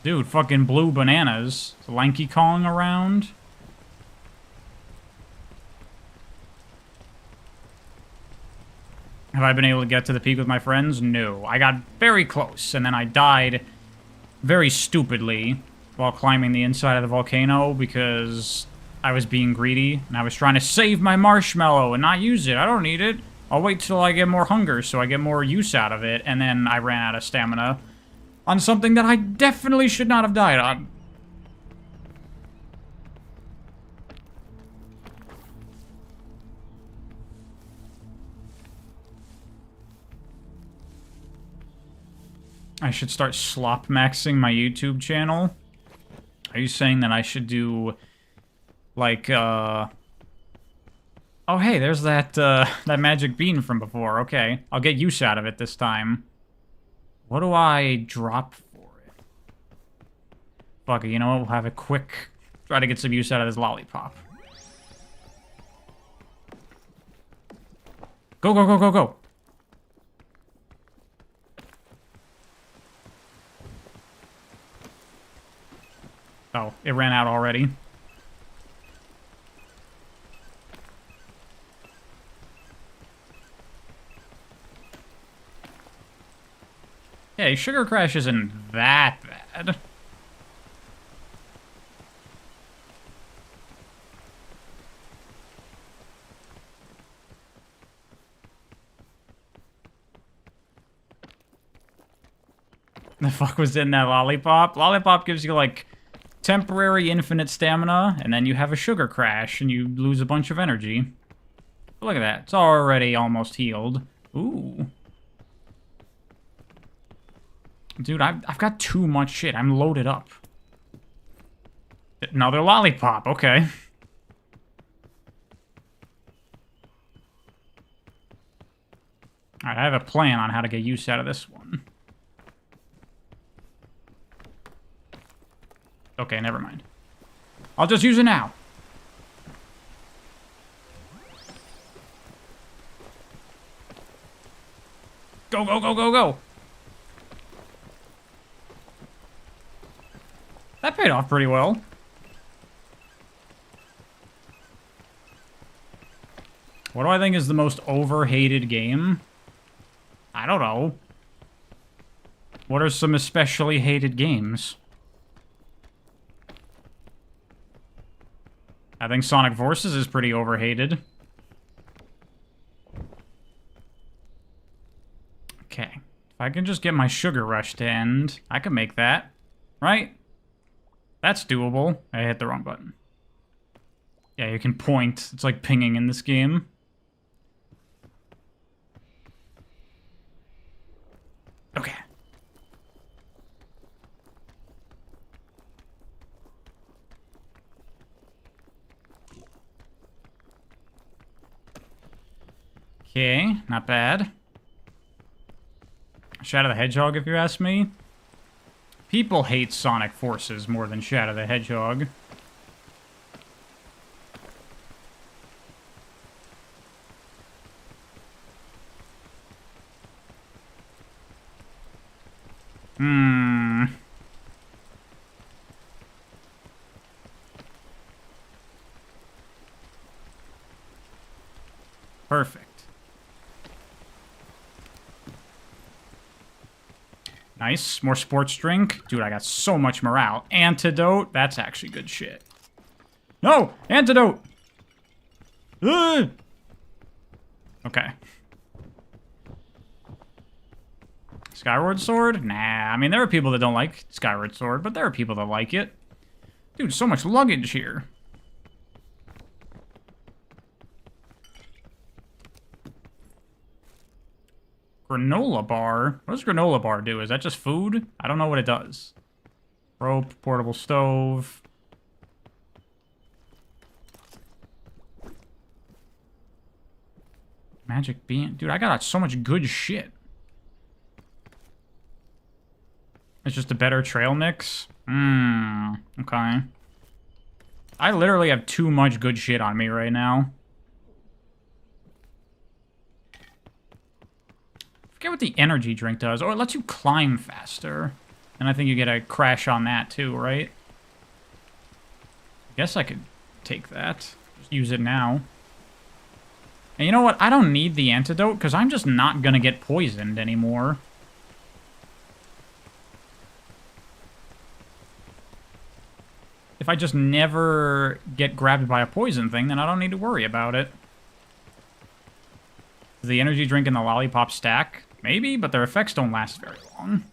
Dude, fucking blue bananas. Is Lanky Kong around? Have I been able to get to the peak with my friends? No. I got very close, and then I died very stupidly while climbing the inside of the volcano because I was being greedy, and I was trying to save my marshmallow and not use it. I don't need it. I'll wait till I get more hunger so I get more use out of it, and then I ran out of stamina on something that I definitely should not have died on. I should start slop maxing my YouTube channel. Are you saying that I should do, like, Oh, hey, there's that, that magic bean from before. Okay, I'll get use out of it this time. What do I drop for it? Fuck it, you know what? We'll have a quick... Try to get some use out of this lollipop. Go, go, go, go, go! Oh, it ran out already. Yeah, Sugar Crash isn't that bad. The fuck was in that lollipop? Lollipop gives you, like, temporary infinite stamina, and then you have a Sugar Crash, and you lose a bunch of energy. But look at that. It's already almost healed. Ooh. Dude, I've got too much shit. I'm loaded up. Another lollipop. Okay. Alright, I have a plan on how to get use out of this one. Okay, never mind. I'll just use it now. Go, go, go, go, go! That paid off pretty well. What do I think is the most overhated game? I don't know. What are some especially hated games? I think Sonic Forces is pretty overhated. Okay. If I can just get my Sugar Rush to end, I can make that. Right? That's doable. I hit the wrong button. Yeah, you can point. It's like pinging in this game. Okay. Okay, not bad. Shadow the Hedgehog, if you ask me. People hate Sonic Forces more than Shadow the Hedgehog. Perfect. Nice. More sports drink. Dude, I got so much morale. Antidote. That's actually good shit. No! Antidote! Ugh! Okay. Skyward Sword? Nah. I mean, there are people that don't like Skyward Sword, but there are people that like it. Dude, so much luggage here. Granola bar? What does granola bar do? Is that just food? I don't know what it does. Rope, portable stove. Magic bean. Dude, I got so much good shit. It's just a better trail mix? Okay. I literally have too much good shit on me right now. I forget what the energy drink does. Or it lets you climb faster. And I think you get a crash on that too, right? I guess I could take that. Just use it now. And you know what? I don't need the antidote, because I'm just not going to get poisoned anymore. If I just never get grabbed by a poison thing, then I don't need to worry about it. Does the energy drink and the lollipop stack? Maybe, but their effects don't last very long.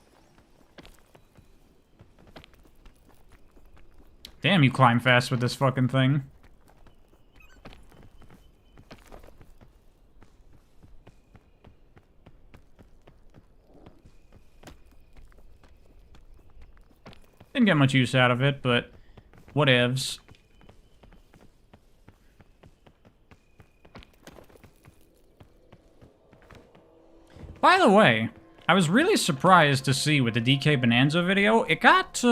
Damn, you climb fast with this fucking thing. Didn't get much use out of it, but whatevs. By the way, I was really surprised to see with the DK Bonanza video, it got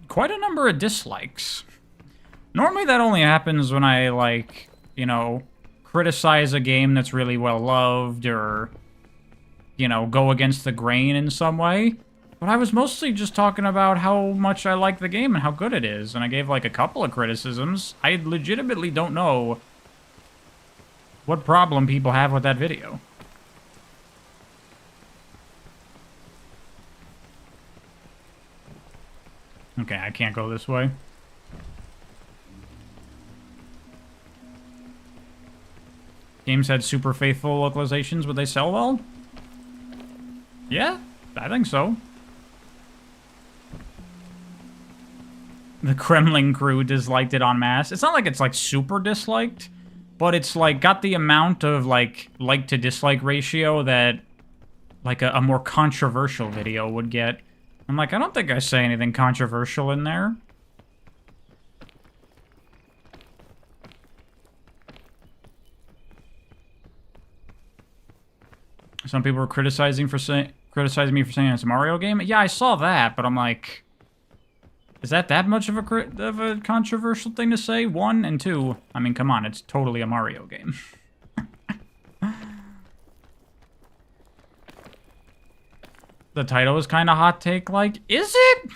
quite a number of dislikes. Normally that only happens when I, like, you know, criticize a game that's really well loved or, you know, go against the grain in some way. But I was mostly just talking about how much I like the game and how good it is, and I gave, like, a couple of criticisms. I legitimately don't know what problem people have with that video. Okay, I can't go this way. Games had super faithful localizations. Would they sell well? Yeah, I think so. The Kremlin crew disliked it en masse. It's not like it's, like, super disliked, but it's, like, got the amount of, like to dislike ratio that, like, a more controversial video would get. I'm like, I don't think I say anything controversial in there. Some people were criticizing me for saying it's a Mario game. Yeah, I saw that, but I'm like, is that much of a controversial thing to say? One, and two, I mean, come on, it's totally a Mario game. The title is kind of hot take, like, is it?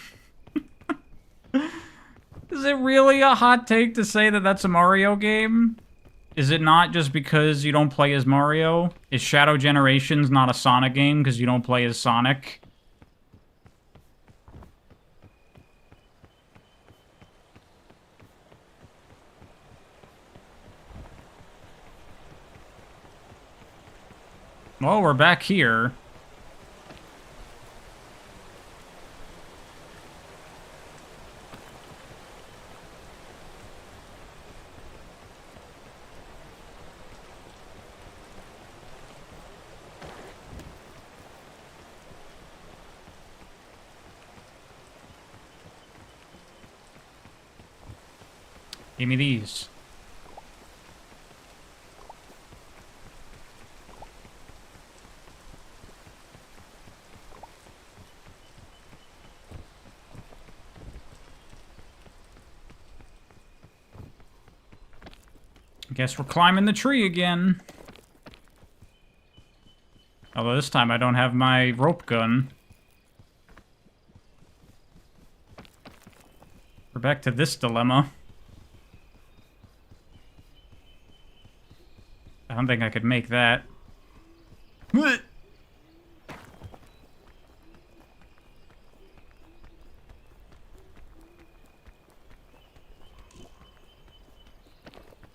Is it really a hot take to say that that's a Mario game? Is it not just because you don't play as Mario? Is Shadow Generations not a Sonic game because you don't play as Sonic? Well, we're back here. Give me these. Guess we're climbing the tree again. Although this time I don't have my rope gun. We're back to this dilemma. I don't think I could make that.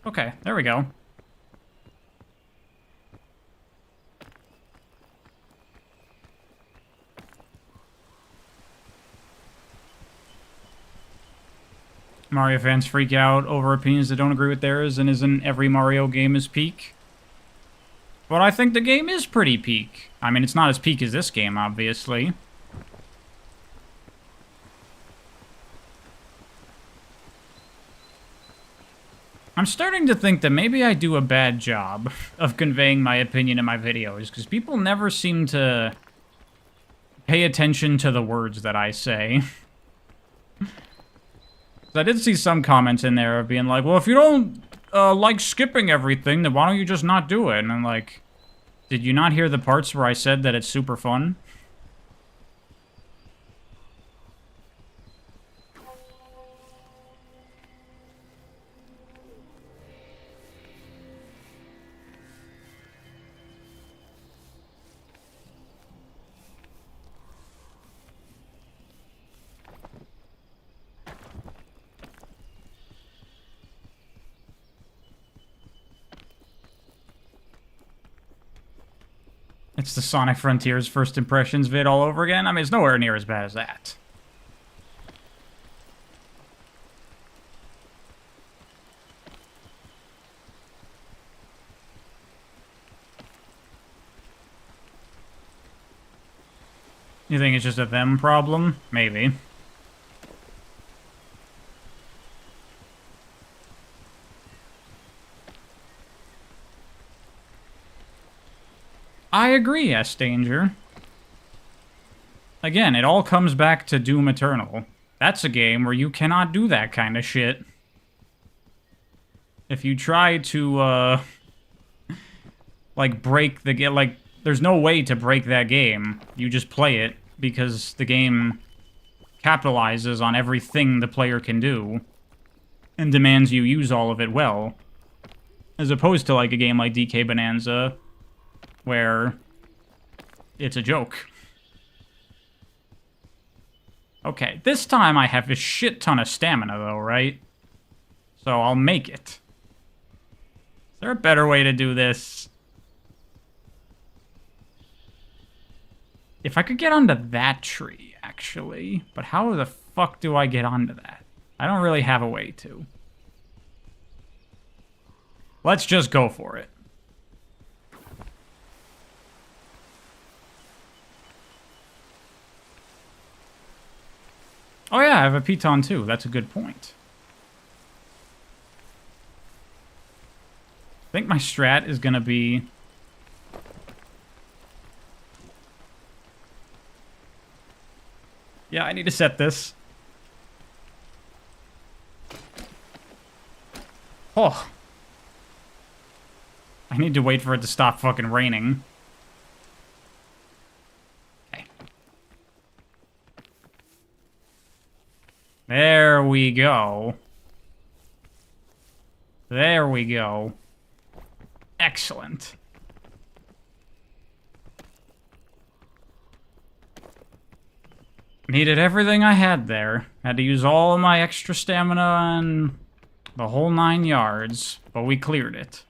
Okay, there we go. Mario fans freak out over opinions that don't agree with theirs, and isn't every Mario game is peak? But I think the game is pretty peak. I mean, it's not as peak as this game, obviously. I'm starting to think that maybe I do a bad job of conveying my opinion in my videos, because people never seem to pay attention to the words that I say. I did see some comments in there being like, well, if you don't like skipping everything, then why don't you just not do it? And I'm like, did you not hear the parts where I said that it's super fun? It's the Sonic Frontiers first impressions vid all over again. I mean, it's nowhere near as bad as that. You think it's just a them problem? Maybe. I agree, S-Danger. Again, it all comes back to Doom Eternal. That's a game where you cannot do that kind of shit. If you try to, like, break the game, like, there's no way to break that game. You just play it, because the game capitalizes on everything the player can do, and demands you use all of it well. As opposed to, like, a game like DK Bonanza, where it's a joke. Okay, this time I have a shit ton of stamina, though, right? So I'll make it. Is there a better way to do this? If I could get onto that tree, actually. But how the fuck do I get onto that? I don't really have a way to. Let's just go for it. Oh yeah, I have a piton too. That's a good point. I think my strat is gonna be... Yeah, I need to set this. Oh. I need to wait for it to stop fucking raining. Okay. There we go. There we go. Excellent. Needed everything I had there. Had to use all of my extra stamina and the whole 9 yards, but we cleared it.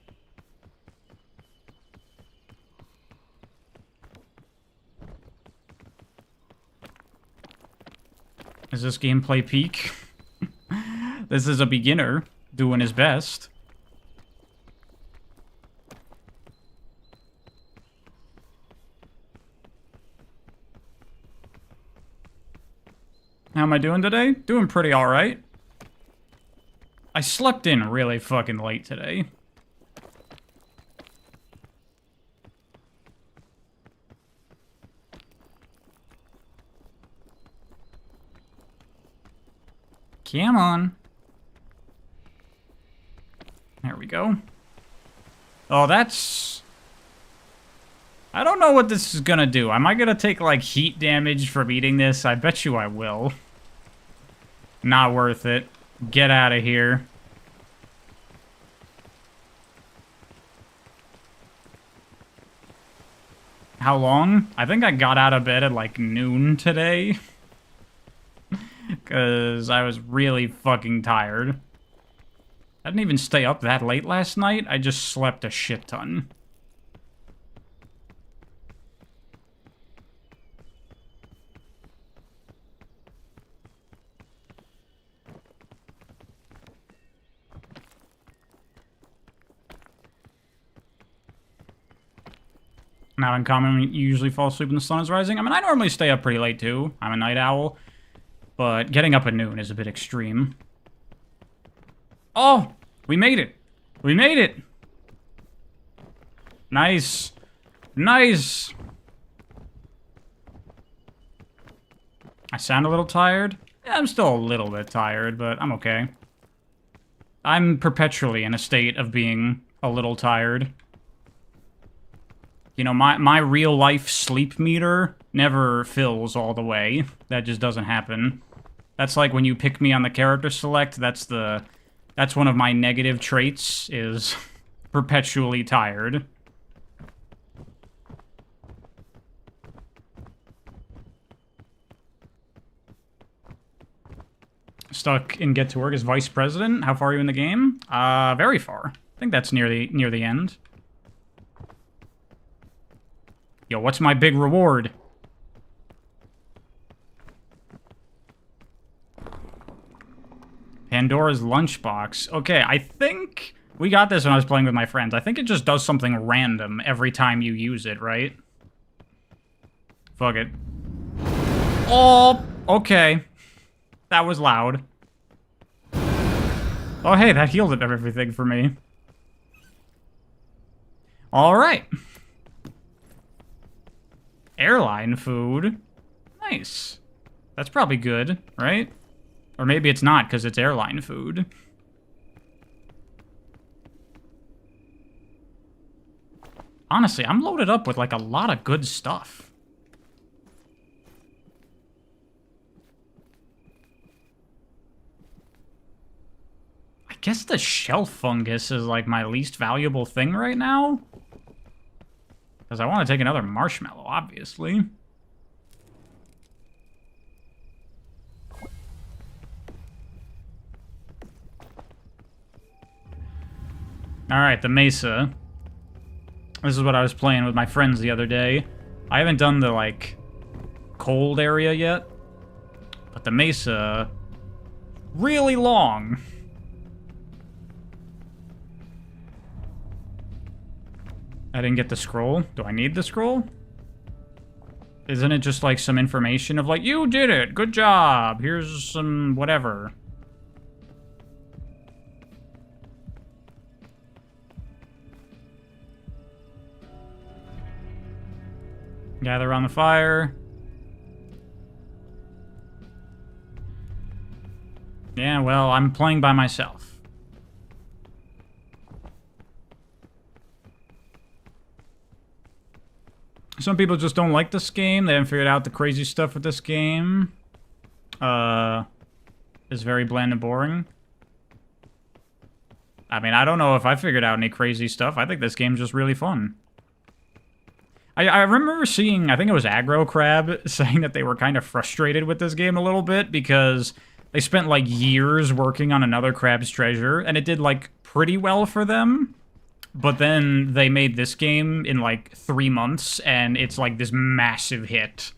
Is this gameplay peak? This is a beginner doing his best. How am I doing today? Doing pretty alright. I slept in really fucking late today. Come on. There we go. Oh, that's... I don't know what this is gonna do. Am I gonna take, like, heat damage from eating this? I bet you I will. Not worth it. Get out of here. How long? I think I got out of bed at, like, noon today. Because I was really fucking tired. I didn't even stay up that late last night. I just slept a shit ton. Not uncommon, you usually fall asleep when the sun is rising. I mean, I normally stay up pretty late too. I'm a night owl. But getting up at noon is a bit extreme. Oh! We made it! We made it! Nice. Nice! I sound a little tired? Yeah, I'm still a little bit tired, but I'm okay. I'm perpetually in a state of being a little tired. You know, my real-life sleep meter never fills all the way. That just doesn't happen. That's like when you pick me on the character select, that's one of my negative traits, is perpetually tired. Stuck in Get to Work as vice president. How far are you in the game? Very far. I think that's near the end. Yo, what's my big reward? Pandora's Lunchbox. Okay, I think we got this when I was playing with my friends. I think it just does something random every time you use it, right? Fuck it. Oh, okay. That was loud. Oh, hey, that healed everything for me. All right. Airline food. Nice. That's probably good, right? Or maybe it's not, because it's airline food. Honestly, I'm loaded up with, like, a lot of good stuff. I guess the shelf fungus is, like, my least valuable thing right now. Because I want to take another marshmallow, obviously. Alright, the Mesa. This is what I was playing with my friends the other day. I haven't done the, like, cold area yet. But the Mesa... really long. I didn't get the scroll. Do I need the scroll? Isn't it just, like, some information of, like, you did it! Good job! Here's some whatever. Gather around the fire. Yeah, well, I'm playing by myself. Some people just don't like this game. They haven't figured out the crazy stuff with this game. It's very bland and boring. I mean, I don't know if I figured out any crazy stuff. I think this game's just really fun. I remember seeing, I think it was Aggro Crab, saying that they were kind of frustrated with this game a little bit because they spent, like, years working on another Crab's Treasure, and it did, like, pretty well for them. But then they made this game in, like, 3 months, and it's, like, this massive hit.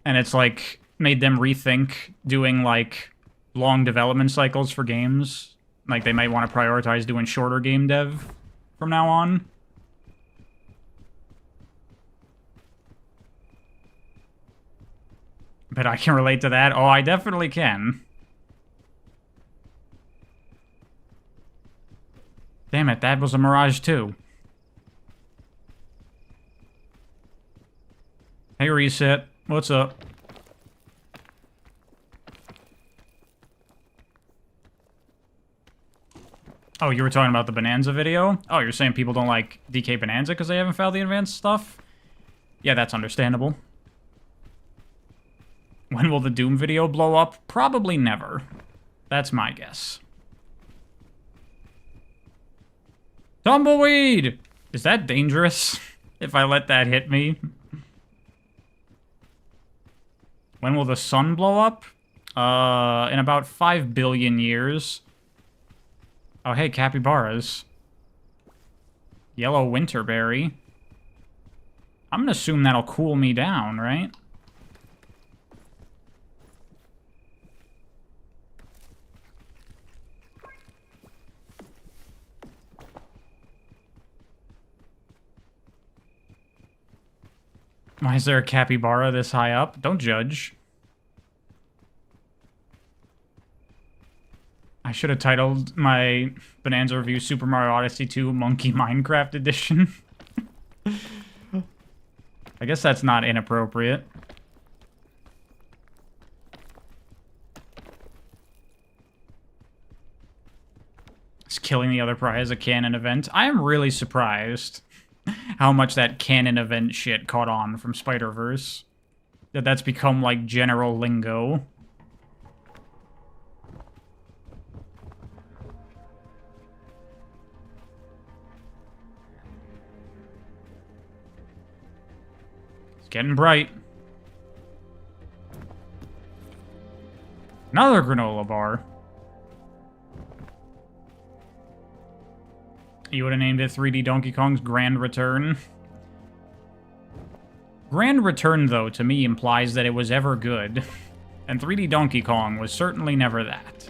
And it's, like, made them rethink doing, like, long development cycles for games. Like, they might want to prioritize doing shorter game dev from now on. But I can relate to that. Oh, I definitely can. Damn it, that was a Mirage too. Hey, Reset. What's up? Oh, you were talking about the Bonanza video? Oh, you're saying people don't like DK Bonanza because they haven't found the advanced stuff? Yeah, that's understandable. When will the Doom video blow up? Probably never. That's my guess. Tumbleweed! Is that dangerous? If I let that hit me? When will the sun blow up? In about 5 billion years. Oh, hey, capybaras. Yellow winterberry. I'm gonna assume that'll cool me down, right? Why is there a capybara this high up? Don't judge. I should have titled my Bonanza review Super Mario Odyssey 2 Monkey Minecraft Edition. I guess that's not inappropriate. Is killing the other prize a canon event? I am really surprised how much that canon event shit caught on from Spider-Verse. That's become, like, general lingo. It's getting bright. Another granola bar. You would have named it 3D Donkey Kong's Grand Return. Grand Return, though, to me implies that it was ever good. And 3D Donkey Kong was certainly never that.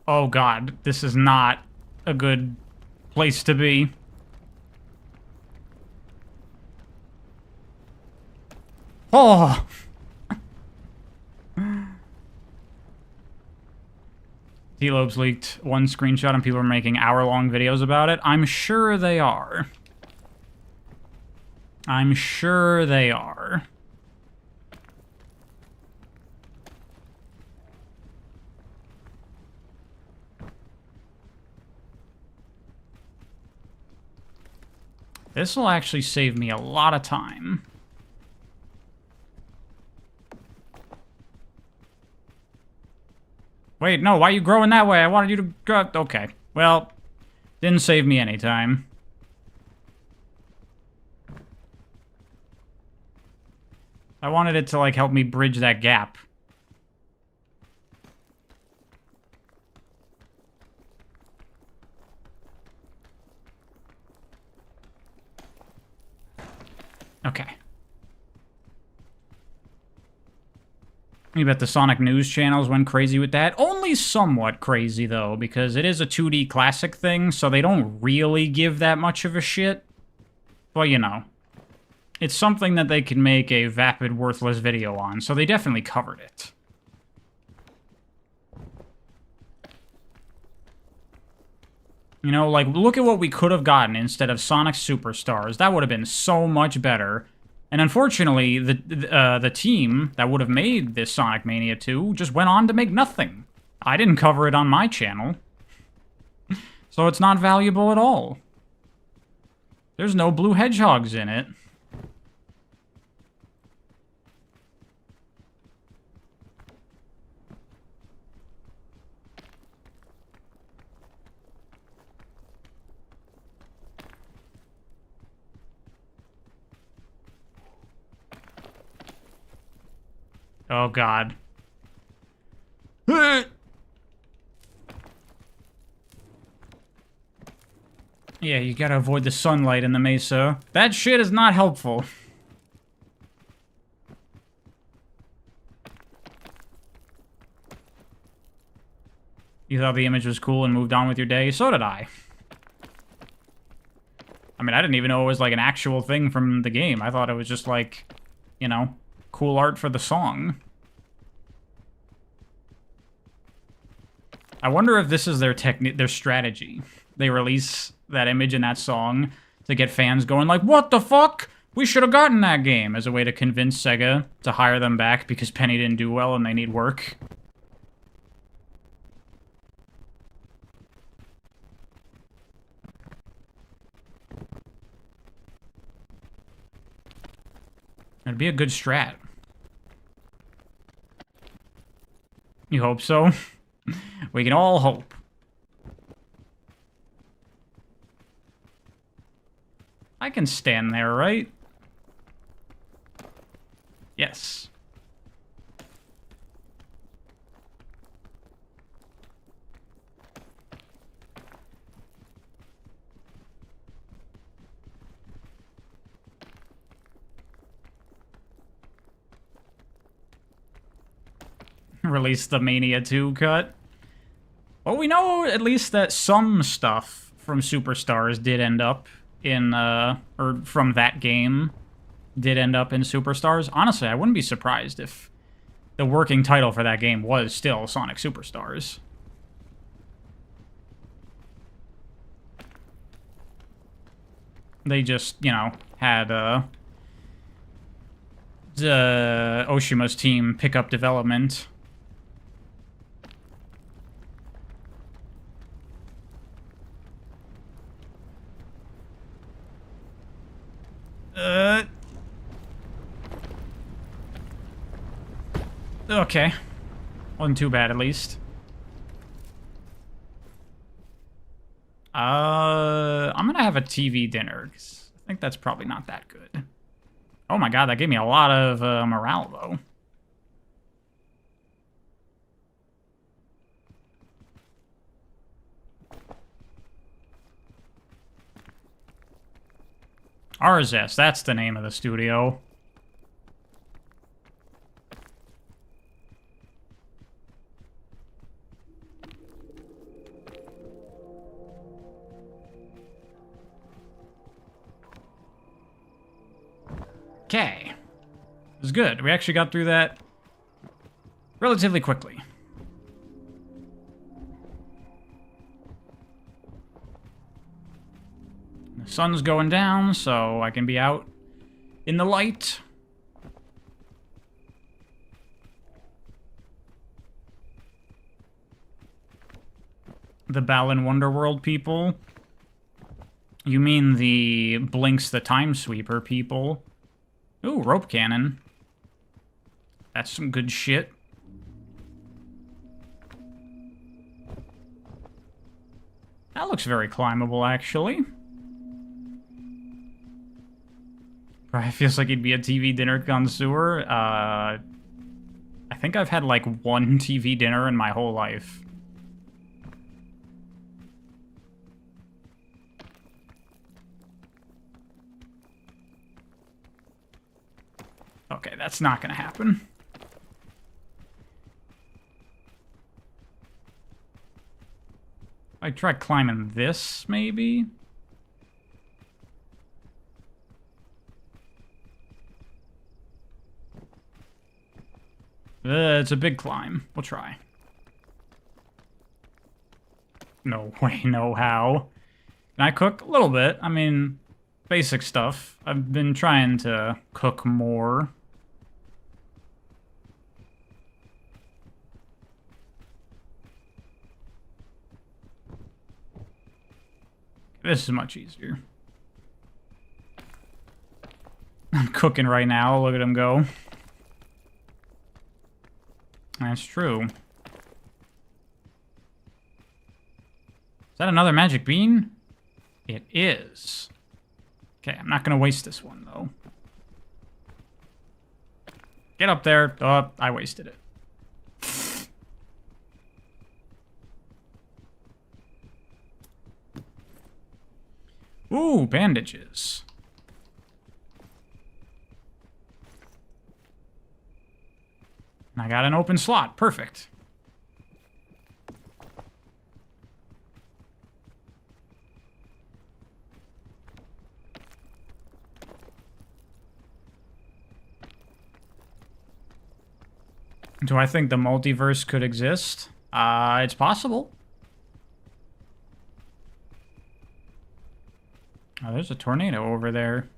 Oh god, this is not a good place to be. Oh! T-Lobes leaked one screenshot and people are making hour-long videos about it. I'm sure they are. I'm sure they are. This will actually save me a lot of time. Wait, no, why are you growing that way? I wanted you to grow... Okay. Well, didn't save me any time. I wanted it to, like, help me bridge that gap. Okay. You bet the Sonic News channels went crazy with that. Only somewhat crazy, though, because it is a 2D classic thing, so they don't really give that much of a shit. Well, you know. It's something that they can make a vapid, worthless video on, so they definitely covered it. You know, like, look at what we could have gotten instead of Sonic Superstars. That would have been so much better. And unfortunately, the team that would have made this Sonic Mania 2 just went on to make nothing. I didn't cover it on my channel. So it's not valuable at all. There's no blue hedgehogs in it. Oh, God. Yeah, you gotta avoid the sunlight in the mesa. That shit is not helpful. You thought the image was cool and moved on with your day? So did I. I mean, I didn't even know it was, like, an actual thing from the game. I thought it was just, like, you know, cool art for the song. I wonder if this is their strategy. They release that image and that song to get fans going like, what the fuck? We should have gotten that game, as a way to convince Sega to hire them back because Penny didn't do well and they need work. It'd be a good strat. You hope so? We can all hope. I can stand there, right? Yes. Release the Mania 2 cut. Well, we know at least that some stuff from Superstars did end up in, or from that game did end up in Superstars. Honestly, I wouldn't be surprised if the working title for that game was still Sonic Superstars. They just, you know, had, Oshima's team pick up development. Okay. Wasn't too bad, at least. I'm gonna have a TV dinner, 'cause I think that's probably not that good. Oh my god, that gave me a lot of morale, though. Arzest, that's the name of the studio. Okay. It was good. We actually got through that relatively quickly. The sun's going down, so I can be out in the light. The Balan Wonderworld people? You mean the Blinks the Time Sweeper people? Ooh, rope cannon. That's some good shit. That looks very climbable, actually. Probably feels like he'd be a TV dinner connoisseur. I think I've had, like, one TV dinner in my whole life. Okay, that's not gonna happen. I try climbing this, maybe? It's a big climb. We'll try. No way, no how. Can I cook? A little bit. I mean, basic stuff. I've been trying to cook more. This is much easier. I'm cooking right now. Look at him go. That's true. Is that another magic bean? It is. Okay, I'm not going to waste this one, though. Get up there. Oh, I wasted it. Ooh, bandages. I got an open slot. Perfect. Do I think the multiverse could exist? It's possible. Oh, there's a tornado over there.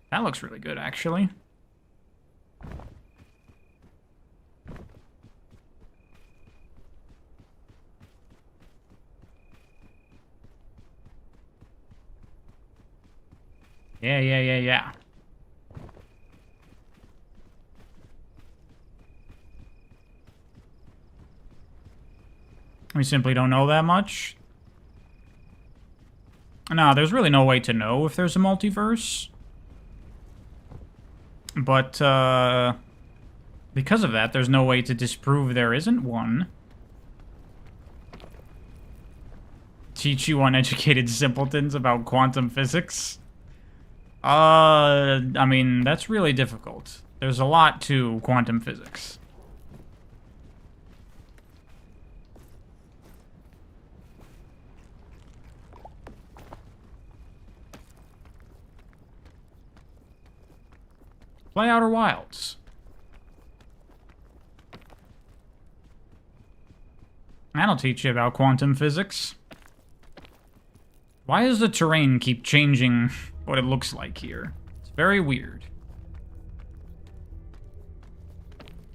That looks really good, actually. Yeah. We simply don't know that much. No, there's really no way to know if there's a multiverse. But, because of that, there's no way to disprove there isn't one. Teach you uneducated simpletons about quantum physics? I mean, that's really difficult. There's a lot to quantum physics. Play Outer Wilds. That'll teach you about quantum physics. Why does the terrain keep changing what it looks like here? It's very weird.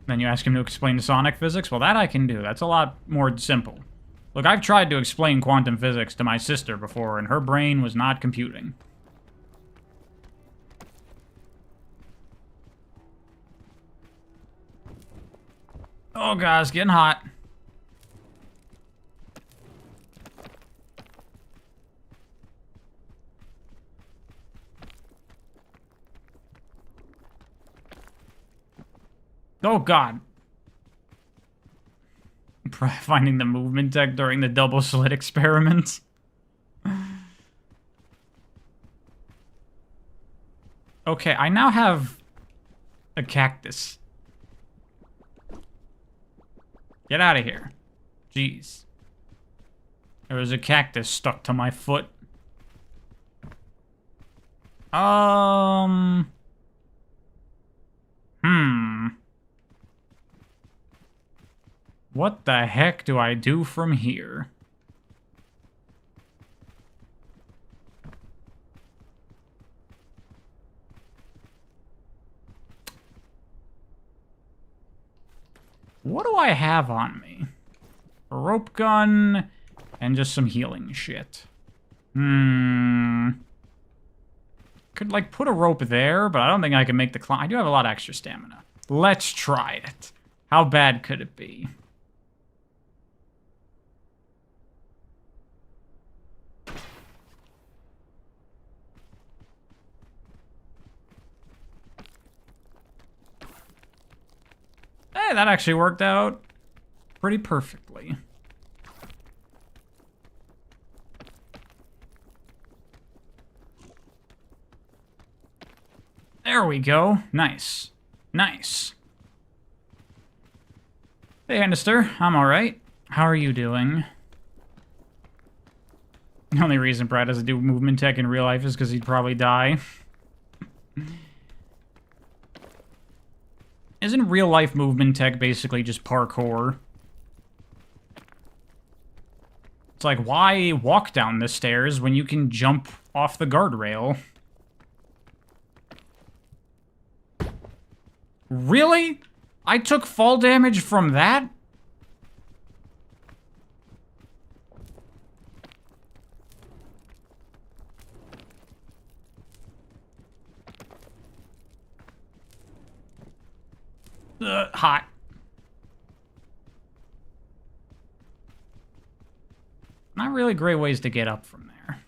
Then you ask him to explain sonic physics? Well, that I can do. That's a lot more simple. Look, I've tried to explain quantum physics to my sister before, and her brain was not computing. Oh god, it's getting hot. Oh god. Finding the movement tech during the double slit experiment. Okay, I now have a cactus. Get out of here. Jeez. There was a cactus stuck to my foot. What the heck do I do from here? What do I have on me? A rope gun and just some healing shit. Could, like, put a rope there, but I don't think I can make the climb. I do have a lot of extra stamina. Let's try it. How bad could it be? Hey, that actually worked out pretty perfectly. There we go. Nice. Nice. Hey, Hannister. I'm alright. How are you doing? The only reason Brad doesn't do movement tech in real life is because he'd probably die. Isn't real life movement tech basically just parkour? It's like, why walk down the stairs when you can jump off the guardrail? Really? I took fall damage from that? Hot. Not really great ways to get up from there.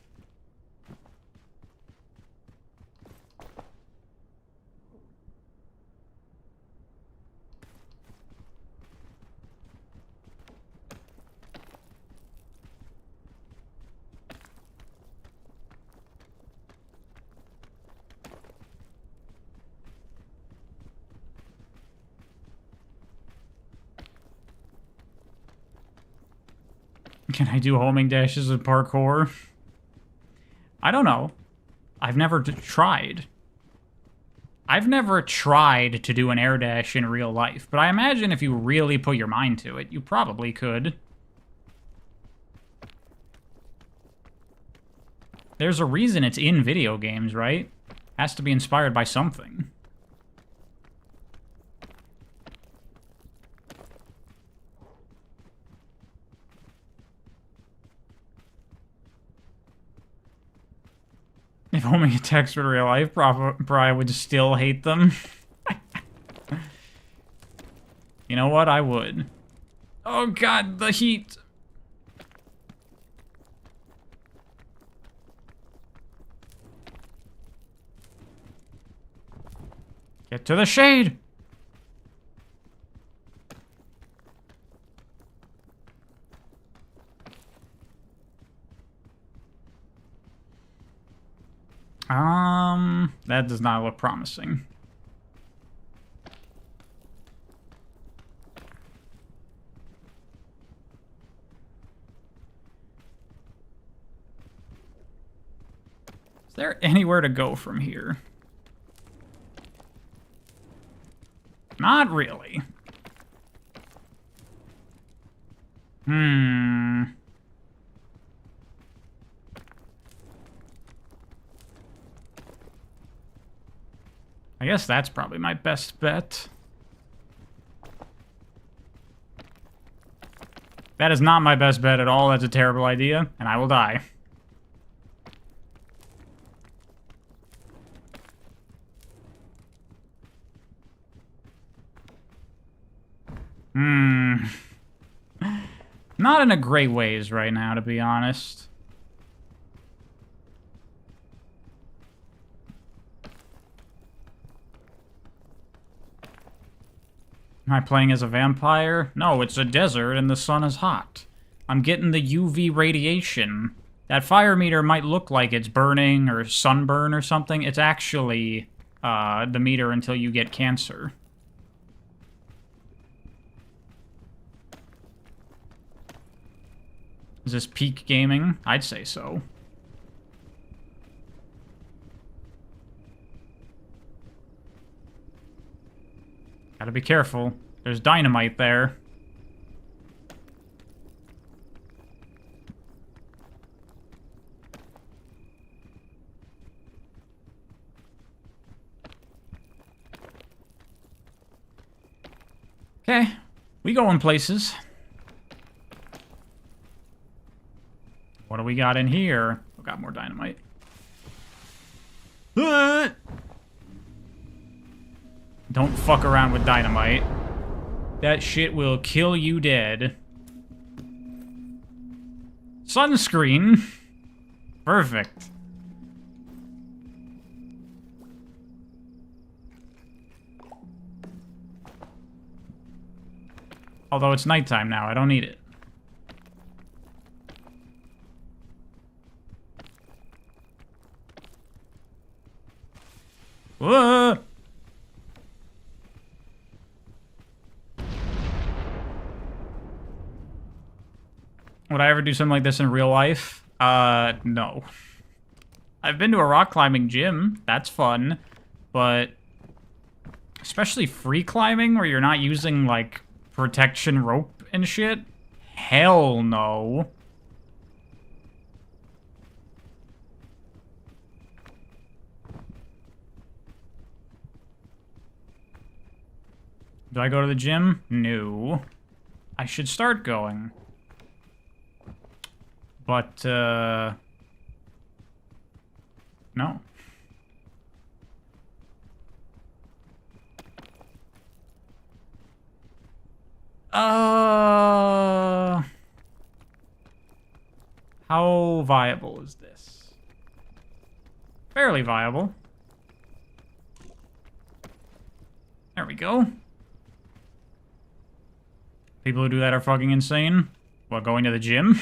Can I do homing dashes with parkour? I don't know. I've never tried. I've never tried to do an air dash in real life, but I imagine if you really put your mind to it, you probably could. There's a reason it's in video games, right? Has to be inspired by something. If homing attacks were real life, probably would still hate them. You know what? I would. Oh god, the heat. Get to the shade. That does not look promising. Is there anywhere to go from here? Not really. I guess that's probably my best bet. That is not my best bet at all. That's a terrible idea, and I will die. Not in a great ways right now, to be honest. Am I playing as a vampire? No, it's a desert and the sun is hot. I'm getting the UV radiation. That fire meter might look like it's burning or sunburn or something. It's actually the meter until you get cancer. Is this peak gaming? I'd say so. Gotta be careful. There's dynamite there. Okay, we going places. What do we got in here? We got more dynamite. Don't fuck around with dynamite. That shit will kill you dead. Sunscreen. Perfect. Although it's nighttime now, I don't need it. Whoa! Would I ever do something like this in real life? No. I've been to a rock climbing gym. That's fun. But especially free climbing where you're not using, like, protection rope and shit? Hell no. Do I go to the gym? No. I should start going. But, no. How viable is this? Fairly viable. There we go. People who do that are fucking insane. What, going to the gym?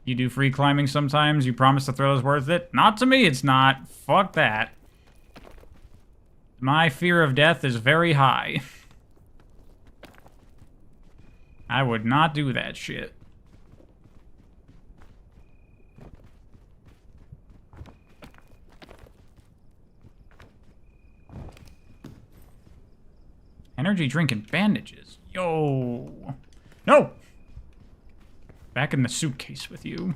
You do free climbing sometimes? You promise the thrill is worth it? Not to me, it's not. Fuck that. My fear of death is very high. I would not do that shit. Energy drink and bandages. Yo. No! Back in the suitcase with you.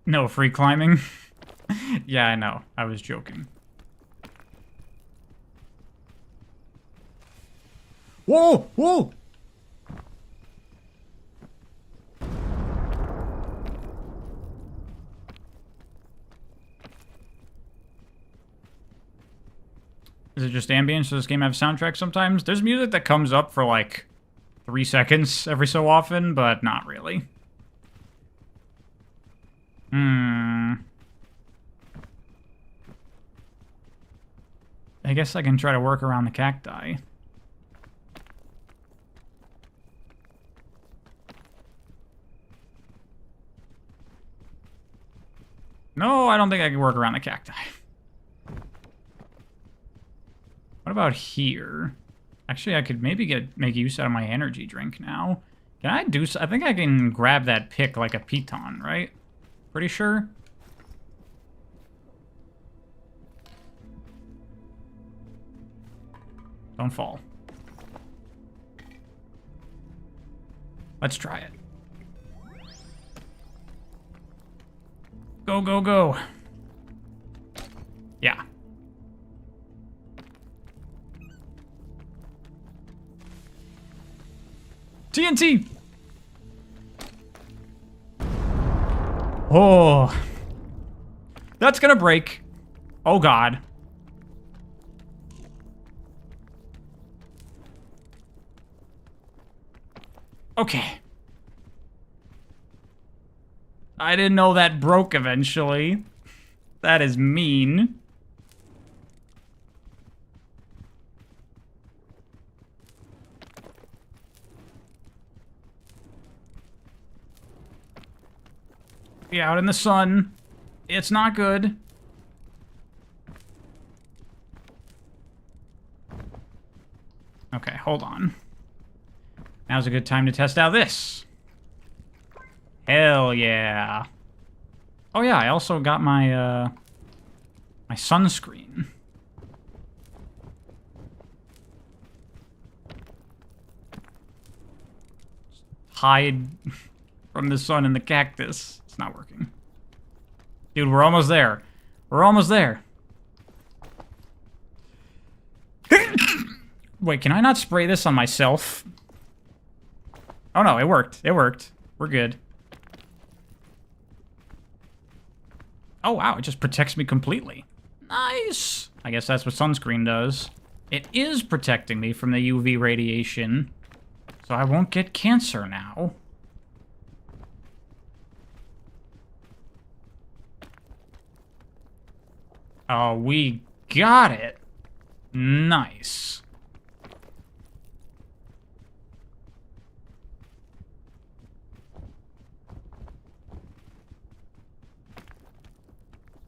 No free climbing? Yeah, I know. I was joking. Whoa! Whoa! Is it just ambience? Does this game have a soundtrack sometimes? There's music that comes up for like 3 seconds every so often, but not really. I guess I can try to work around the cacti. No, I don't think I can work around the cacti. What about here? Actually, I could maybe make use out of my energy drink now. Can I do so? I think I can grab that pick like a piton, right? Pretty sure. Don't fall. Let's try it. Go, go, go. TNT! Oh. That's gonna break. Oh, God. Okay. I didn't know that broke eventually. That is mean. Be out in the sun. It's not good. Okay, hold on. Now's a good time to test out this. Hell yeah. Oh yeah, I also got my, my sunscreen. Hide from the sun in the cactus. It's not working. Dude, we're almost there. We're almost there. Wait, can I not spray this on myself? Oh no, it worked. It worked. We're good. Oh wow, it just protects me completely. Nice! I guess that's what sunscreen does. It is protecting me from the UV radiation, so I won't get cancer now. Oh, we got it. Nice.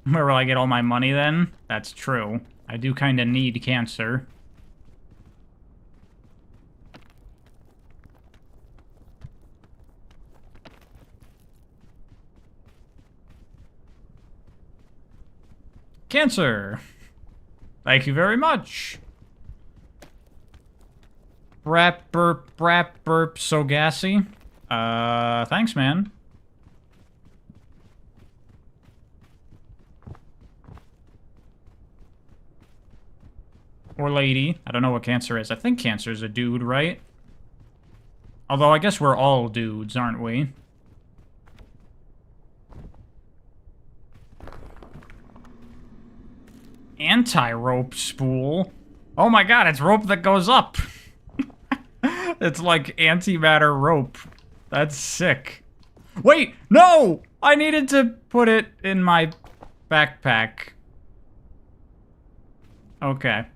Where will I get all my money then? That's true. I do kind of need cancer. Cancer! Thank you very much. Brap burp, so gassy. Thanks, man. Or lady. I don't know what cancer is. I think cancer is a dude, right? Although I guess we're all dudes, aren't we? Anti-rope spool. Oh my god, it's rope that goes up. It's like antimatter rope. That's sick. Wait, no! I needed to put it in my backpack. Okay.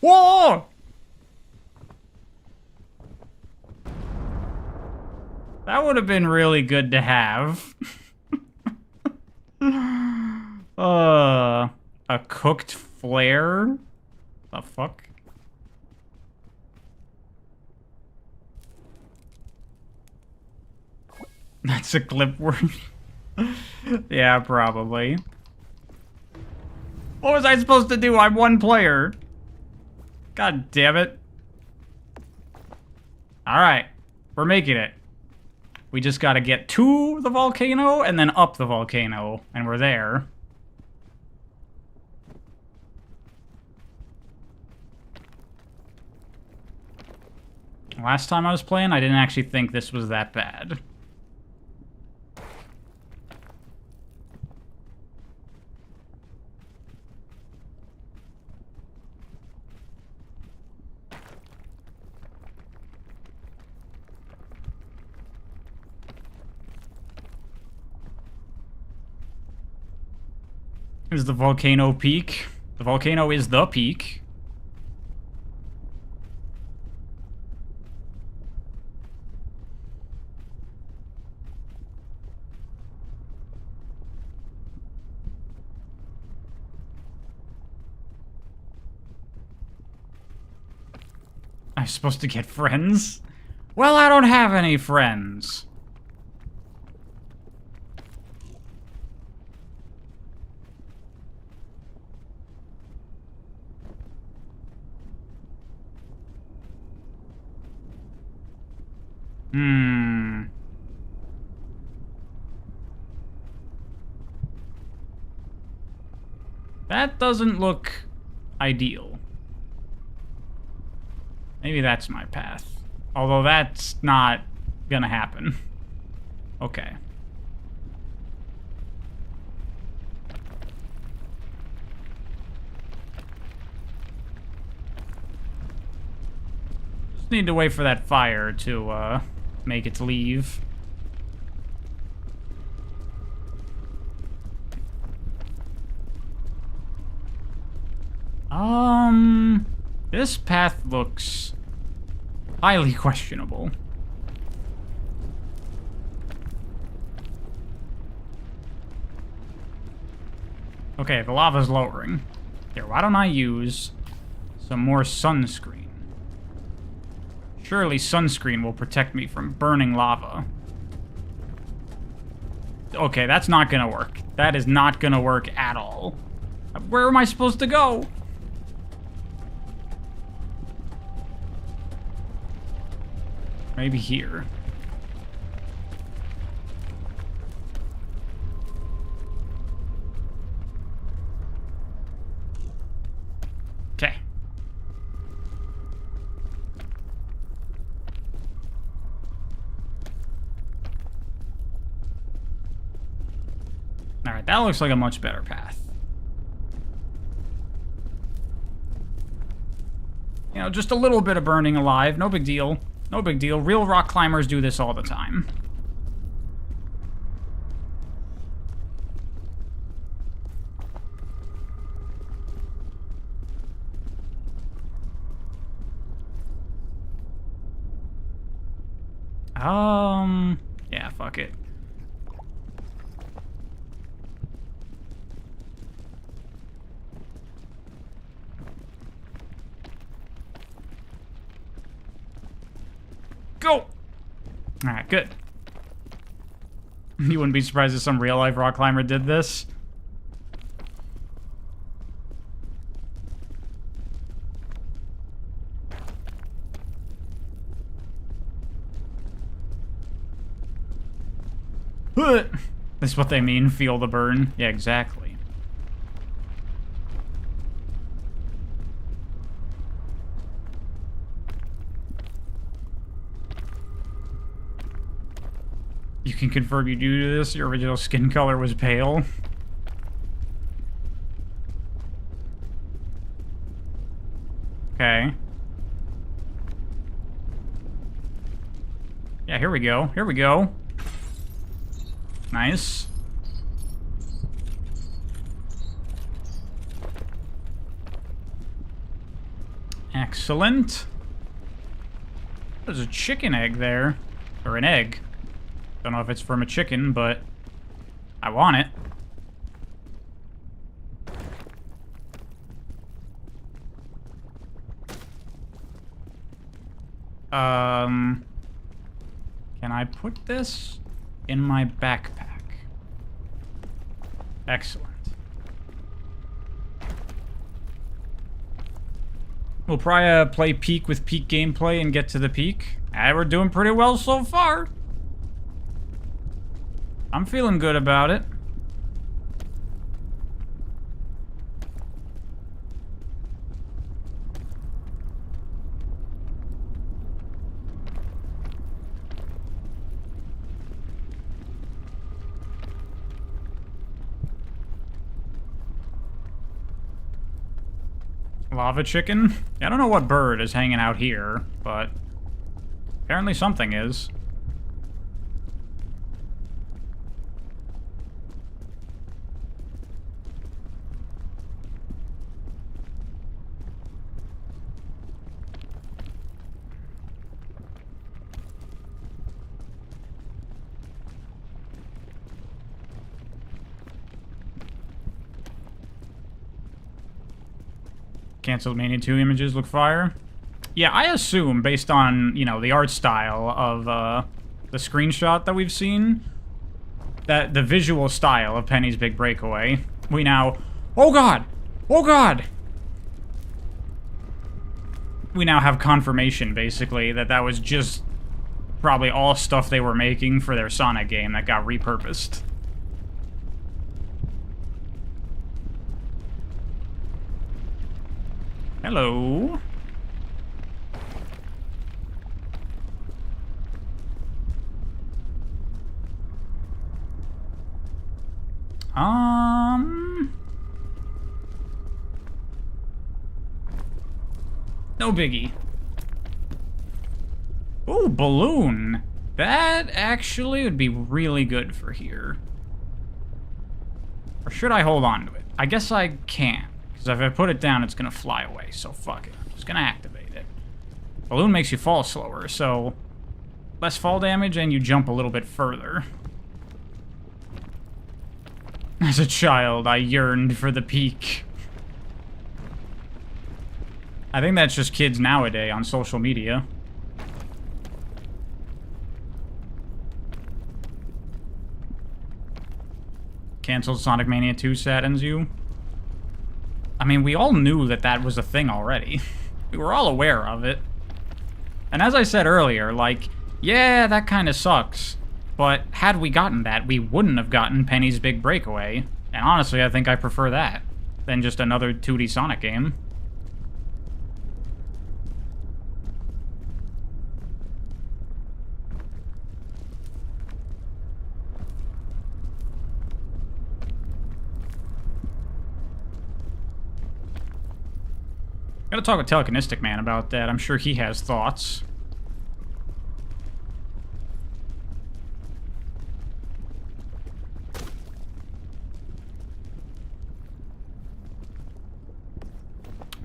Whoa! That would have been really good to have. A cooked flare? The fuck? That's a clip word. Yeah, probably. What was I supposed to do? I'm one player. God damn it. Alright. We're making it. We just gotta get to the volcano and then up the volcano. And we're there. Last time I was playing, I didn't actually think this was that bad. Is the volcano peak? The volcano is the peak. I'm supposed to get friends? Well, I don't have any friends. That doesn't look ideal. Maybe that's my path. Although that's not gonna happen. Okay. Just need to wait for that fire to make its leave. This path looks highly questionable. Okay, the lava's lowering. Here, why don't I use some more sunscreen? Surely sunscreen will protect me from burning lava. Okay, that's not gonna work. That is not gonna work at all. Where am I supposed to go? Maybe here. Okay. Alright, that looks like a much better path. You know, just a little bit of burning alive, no big deal. No big deal. Real rock climbers do this all the time. Yeah, fuck it. Go! Alright, good. You wouldn't be surprised if some real-life rock climber did this. That's what they mean, feel the burn. Yeah, exactly. You can confirm you do this. Your original skin color was pale. Okay. Yeah, here we go. Here we go. Nice. Excellent. There's a chicken egg there. Or an egg. Don't know if it's from a chicken, but I want it. Can I put this in my backpack? Excellent. We'll probably play peak with peak gameplay and get to the peak. We're doing pretty well so far. I'm feeling good about it. Lava chicken? I don't know what bird is hanging out here, but apparently something is. Canceled Mania 2 images look fire. Yeah, I assume, based on, you know, the art style of the screenshot that we've seen, that the visual style of Penny's Big Breakaway, we now... Oh god! Oh god! We now have confirmation, basically, that that was just probably all stuff they were making for their Sonic game that got repurposed. Hello. No biggie. Ooh, balloon. That actually would be really good for here. Or should I hold on to it? I guess I can't. Because if I put it down, it's going to fly away. So fuck it. I'm just going to activate it. Balloon makes you fall slower, so less fall damage and you jump a little bit further. As a child, I yearned for the peak. I think that's just kids nowadays on social media. Cancelled Sonic Mania 2 saddens you. I mean, we all knew that that was a thing already. We were all aware of it. And as I said earlier, like, yeah, that kind of sucks. But had we gotten that, we wouldn't have gotten Penny's Big Breakaway. And honestly, I think I prefer that than just another 2D Sonic game. Gotta talk with Telekinestic Man about that. I'm sure he has thoughts.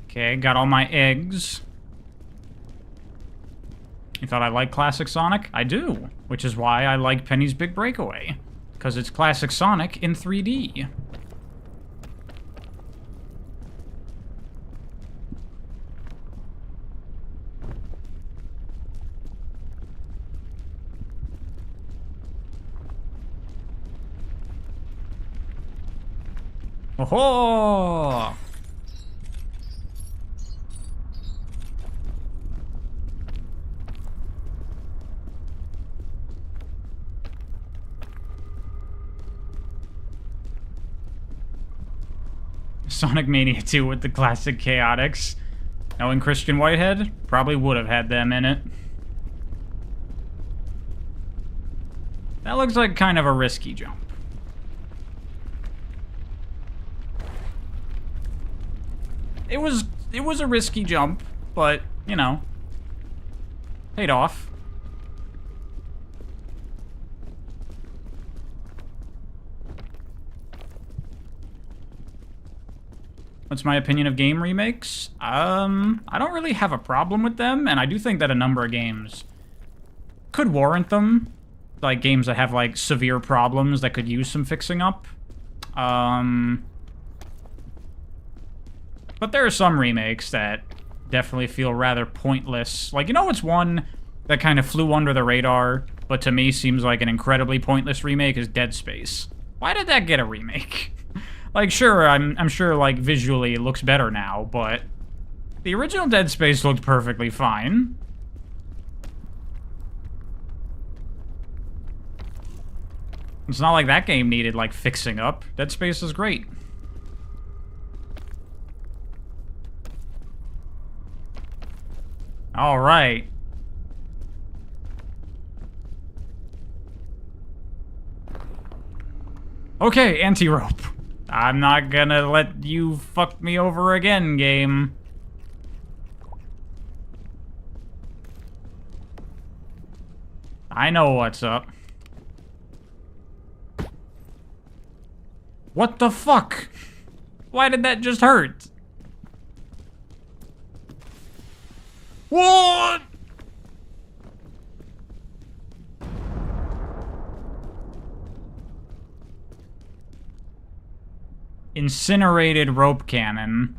Okay, got all my eggs. You thought I liked classic Sonic? I do, which is why I like Penny's Big Breakaway. Because it's classic Sonic in 3D. Oh-ho! Sonic Mania 2 with the classic Chaotix. Knowing Christian Whitehead, probably would have had them in it. That looks like kind of a risky jump. It was a risky jump, but, you know, paid off. What's my opinion of game remakes? I don't really have a problem with them, and I do think that a number of games could warrant them. Like, games that have, like, severe problems that could use some fixing up. But there are some remakes that definitely feel rather pointless. Like, you know what's one that kind of flew under the radar, but to me seems like an incredibly pointless remake is Dead Space. Why did that get a remake? Like, sure, I'm sure, like, visually it looks better now, but the original Dead Space looked perfectly fine. It's not like that game needed, like, fixing up. Dead Space is great. All right. Okay, anti-rope. I'm not gonna let you fuck me over again, game. I know what's up. What the fuck? Why did that just hurt? What? Incinerated rope cannon.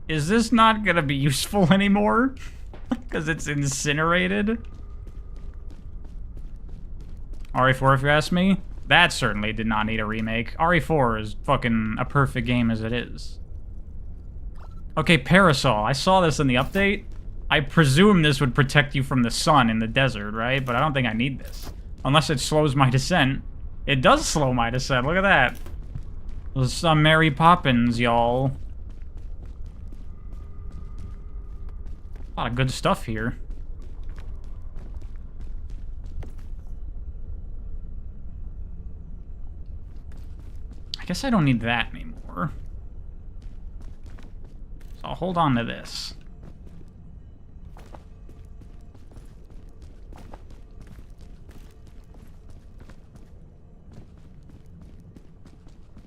Is this not gonna be useful anymore? Because it's incinerated? RE4, if you ask me, that certainly did not need a remake. RE4 is fucking a perfect game as it is. Okay, Parasol. I saw this in the update. I presume this would protect you from the sun in the desert, right? But I don't think I need this. Unless it slows my descent. It does slow my descent. Look at that. Some Mary Poppins, y'all. A lot of good stuff here. I guess I don't need that anymore. So I'll hold on to this.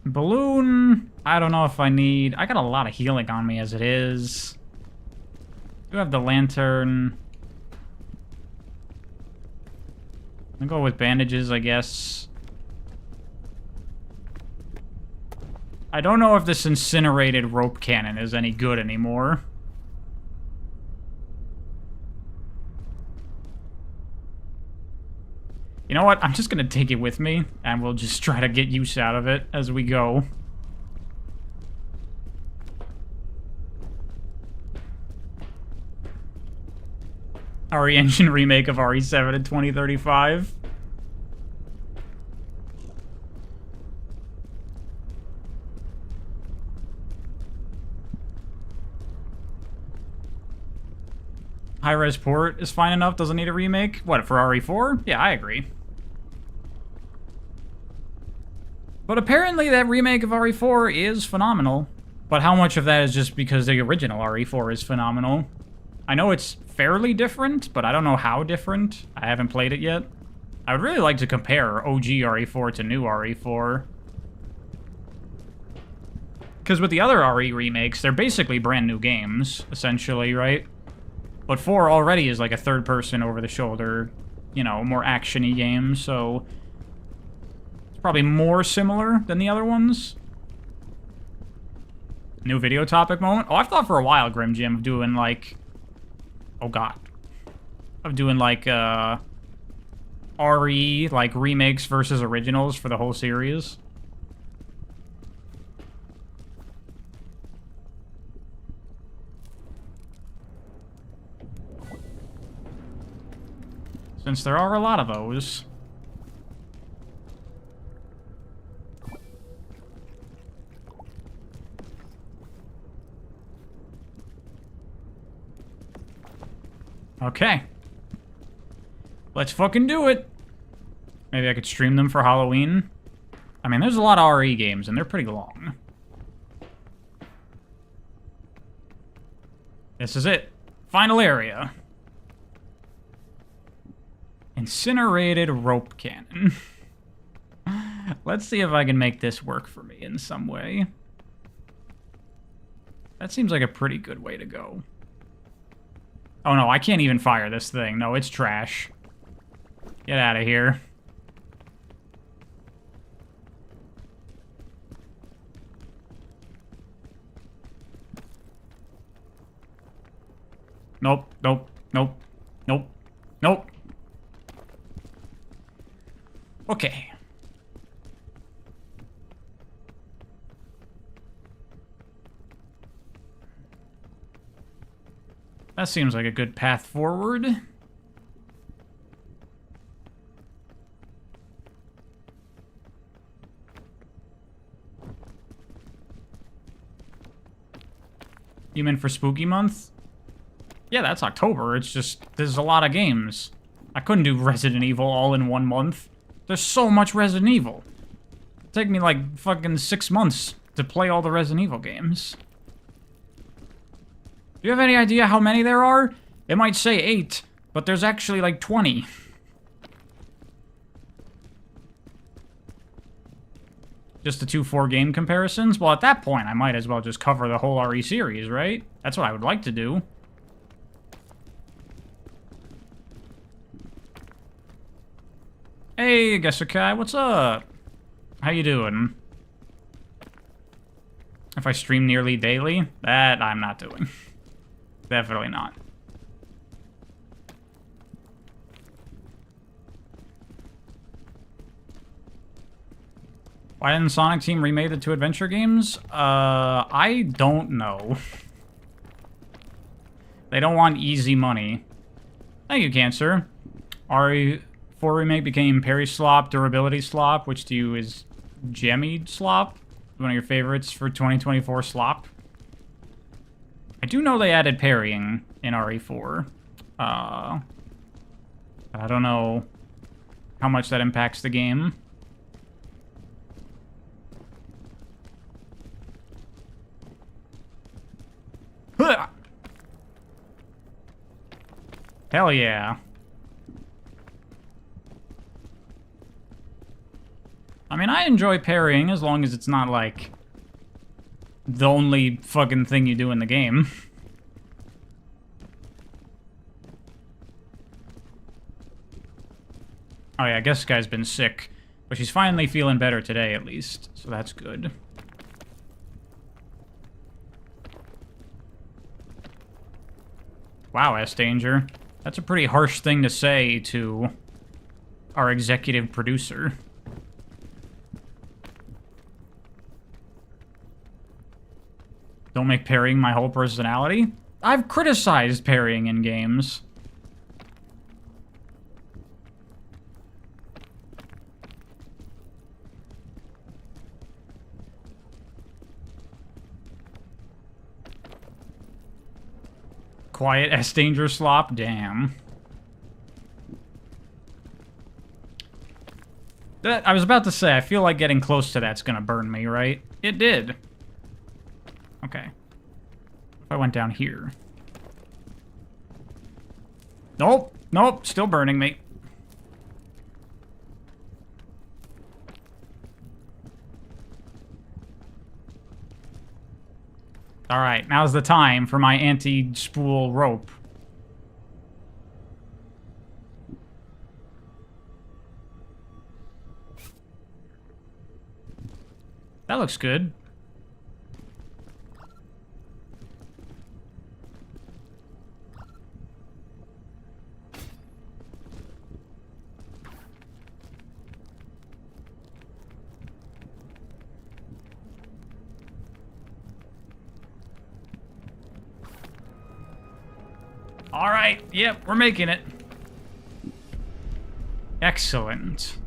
Balloon, I don't know if I need... I got a lot of healing on me as it is. I do have the lantern. I'll go with bandages, I guess. I don't know if this incinerated rope cannon is any good anymore. You know what? I'm just gonna take it with me, and we'll just try to get use out of it as we go. RE Engine remake of RE7 in 2035. High-res port is fine enough, doesn't need a remake. What, for RE4? Yeah, I agree. But apparently that remake of RE4 is phenomenal. But how much of that is just because the original RE4 is phenomenal? I know it's fairly different, but I don't know how different. I haven't played it yet. I would really like to compare OG RE4 to new RE4. Because with the other RE remakes, they're basically brand new games, essentially, right? But 4 already is like a third-person, over-the-shoulder, you know, more action-y game, so... it's probably more similar than the other ones. New video topic moment? Oh, I've thought for a while, Grim Jim, of doing, like... oh, God. Of doing, like, RE, like, remakes versus originals for the whole series. Since there are a lot of those. Okay. Let's fucking do it. Maybe I could stream them for Halloween. I mean, there's a lot of RE games, and they're pretty long. This is it. Final area. Incinerated rope cannon. Let's see if I can make this work for me in some way. That seems like a pretty good way to go. Oh no, I can't even fire this thing. No, it's trash. Get out of here. Nope, nope, nope, nope, nope. Okay. That seems like a good path forward. You meant for Spooky Month? Yeah, that's October. It's just, there's a lot of games. I couldn't do Resident Evil all in 1 month. There's so much Resident Evil. It'd take me like fucking 6 months to play all the Resident Evil games. Do you have any idea how many there are? It might say 8, but there's actually like 20. Just the 2 4-game comparisons? Well, at that point, I might as well just cover the whole RE series, right? That's what I would like to do. Hey, Gesukai, what's up? How you doing? If I stream nearly daily? That I'm not doing. Definitely not. Why didn't Sonic Team remake the 2 adventure games? I don't know. They don't want easy money. Thank you, Cancer. RE4 remake became Parry Slop, Durability Slop, which to you is Gemmied Slop. One of your favorites for 2024 Slop. I do know they added parrying in RE4. I don't know how much that impacts the game. Hell yeah. I mean, I enjoy parrying as long as it's not, like, the only fucking thing you do in the game. Oh yeah, I guess this guy's been sick. But she's finally feeling better today, at least. So that's good. Wow, S-Danger. That's a pretty harsh thing to say to our executive producer. Don't make parrying my whole personality? I've criticized parrying in games. Quiet S-Danger slop? Damn. I was about to say, I feel like getting close to that's gonna burn me, right? It did. Okay. If I went down here. Nope. Nope. Still burning me. Alright, now's the time for my anti-spool rope. That looks good. Alright, yep, we're making it. Excellent.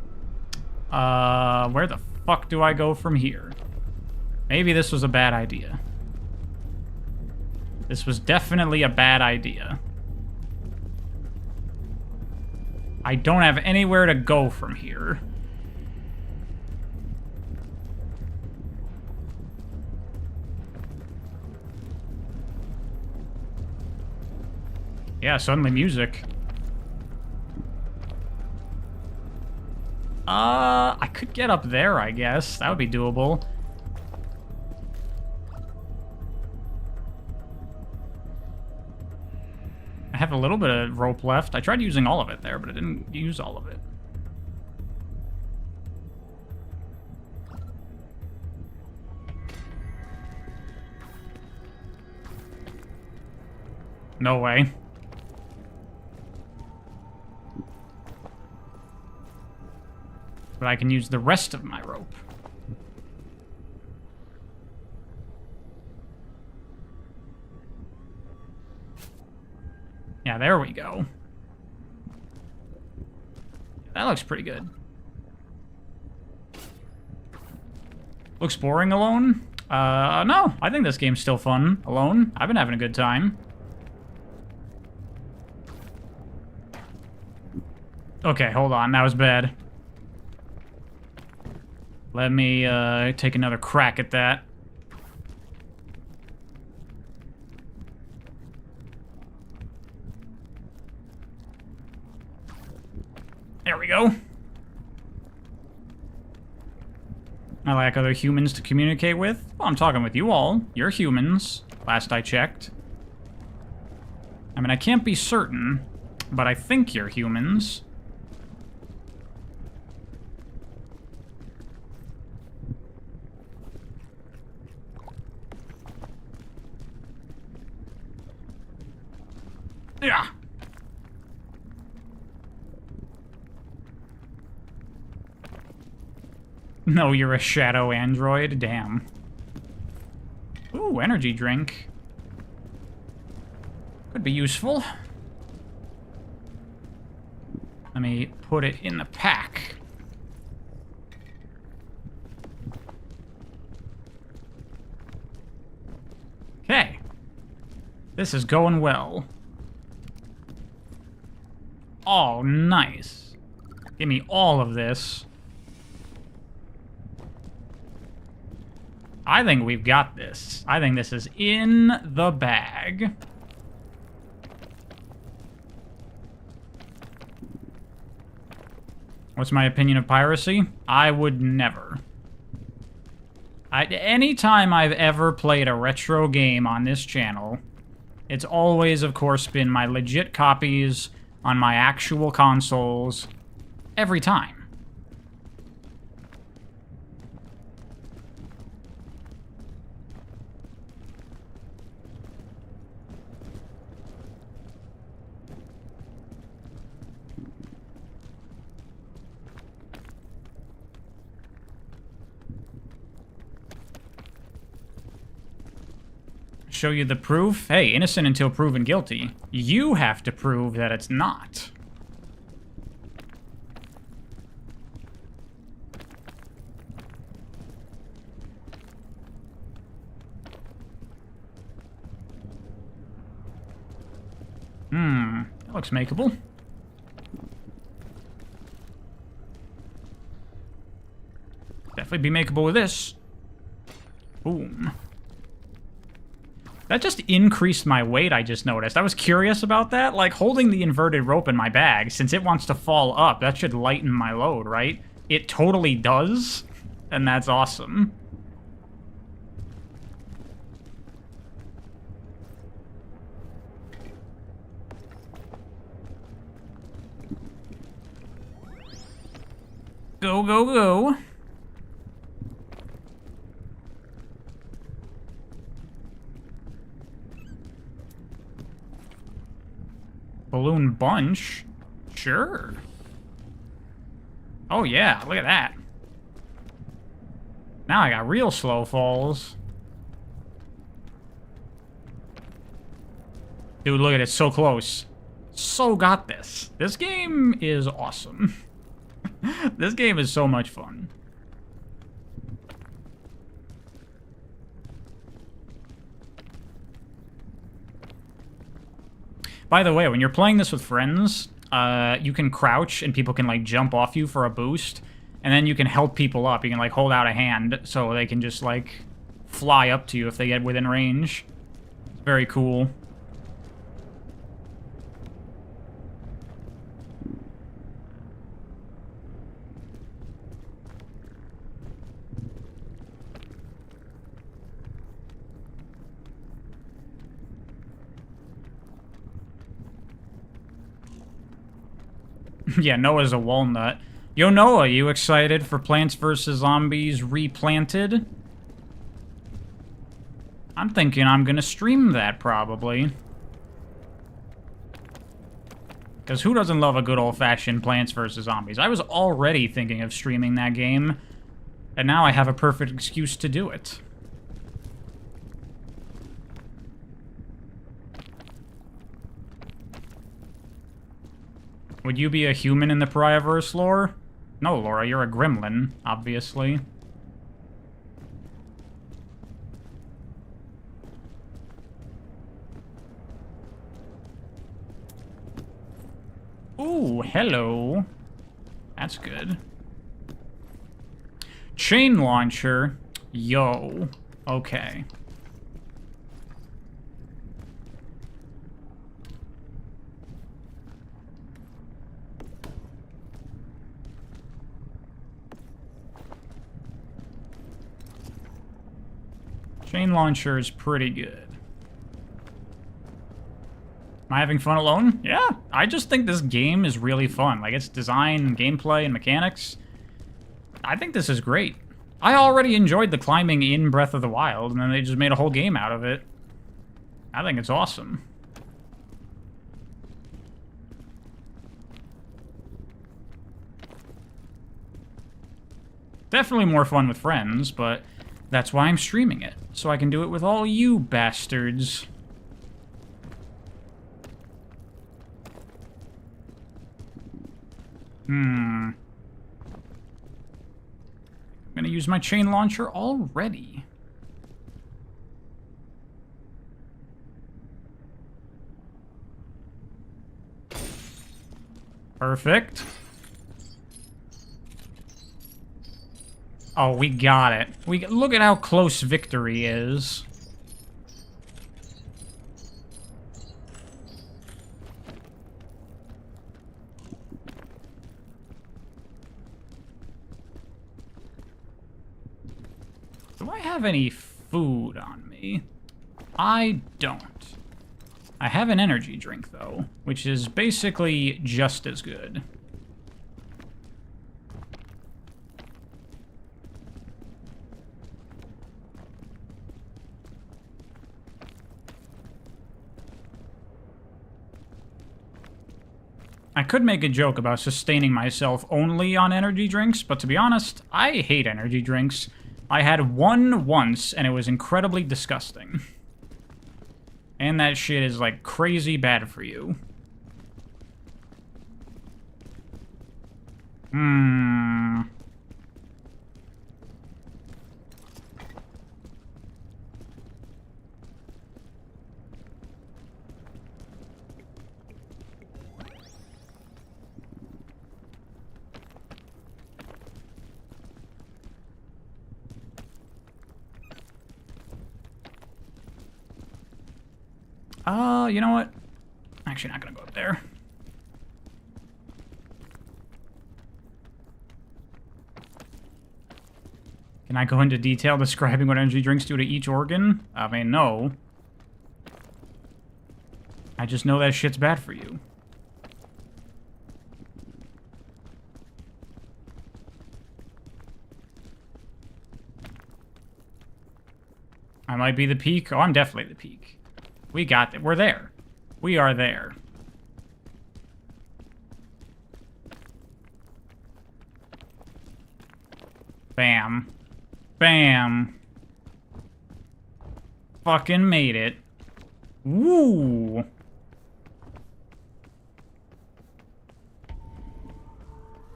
Where the fuck do I go from here? Maybe this was a bad idea. This was definitely a bad idea. I don't have anywhere to go from here. Yeah, suddenly music. I could get up there, I guess. That would be doable. I have a little bit of rope left. I tried using all of it there, but I didn't use all of it. No way. But I can use the rest of my rope. Yeah, there we go. That looks pretty good. Looks boring alone? No. I think this game's still fun alone. I've been having a good time. Okay, hold on. That was bad. Let me take another crack at that. There we go. I lack other humans to communicate with. Well, I'm talking with you all. You're humans, last I checked. I mean, I can't be certain, but I think you're humans. Yeah. No, you're a shadow android? Damn. Ooh, energy drink. Could be useful. Let me put it in the pack. Okay. This is going well. Oh, nice. Give me all of this. I think we've got this. I think this is in the bag. What's my opinion of piracy? I would never. Anytime I've ever played a retro game on this channel, it's always, of course, been my legit copies on my actual consoles. Every time. Show you the proof? Hey, innocent until proven guilty. You have to prove that it's not. That looks makeable. Definitely be makeable with this. Boom. That just increased my weight, I just noticed. I was curious about that. Like, holding the inverted rope in my bag, since it wants to fall up, that should lighten my load, right? It totally does, and that's awesome. Go, go, go. Balloon bunch? Sure. Oh yeah, look at that. Now I got real slow falls. Dude, look at it, so close. So got this. This game is awesome. This game is so much fun. By the way, when you're playing this with friends, you can crouch and people can, like, jump off you for a boost. And then you can help people up. You can, like, hold out a hand so they can just, like, fly up to you if they get within range. It's very cool. Yeah, Noah's a walnut. Yo, Noah, you excited for Plants vs. Zombies Replanted? I'm thinking I'm gonna stream that, probably. Because who doesn't love a good old-fashioned Plants vs. Zombies? I was already thinking of streaming that game, and now I have a perfect excuse to do it. Would you be a human in the Pariahverse lore? No, Laura, you're a gremlin, obviously. Ooh, hello. That's good. Chain launcher. Yo. Okay. Chain launcher is pretty good. Am I having fun alone? Yeah, I just think this game is really fun. Like, its design, gameplay, and mechanics. I think this is great. I already enjoyed the climbing in Breath of the Wild, and then they just made a whole game out of it. I think it's awesome. Definitely more fun with friends, but that's why I'm streaming it. So I can do it with all you bastards. I'm gonna use my chain launcher already. Perfect. Oh, we got it. Look at how close victory is. Do I have any food on me? I don't. I have an energy drink, though, which is basically just as good. I could make a joke about sustaining myself only on energy drinks, but to be honest, I hate energy drinks. I had one once, and it was incredibly disgusting. And that shit is, like, crazy bad for you. You know what? I'm actually not gonna go up there. Can I go into detail describing what energy drinks do to each organ? I mean, no. I just know that shit's bad for you. I might be the peak. Oh, I'm definitely the peak. We got it. We're there. We are there. Bam. Bam. Fucking made it. Woo.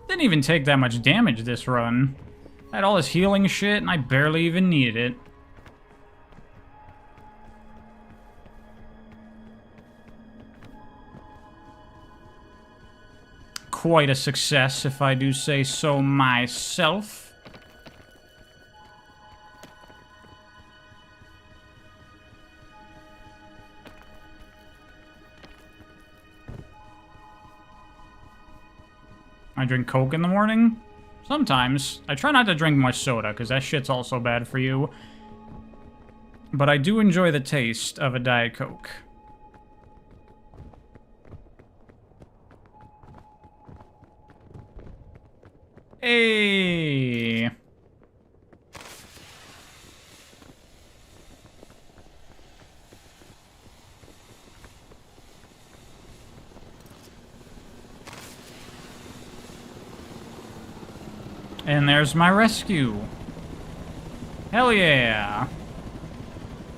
Didn't even take that much damage this run. I had all this healing shit and I barely even needed it. Quite a success, if I do say so myself. I drink Coke in the morning? Sometimes. I try not to drink much soda, because that shit's also bad for you. But I do enjoy the taste of a Diet Coke. Hey. And there's my rescue. Hell yeah.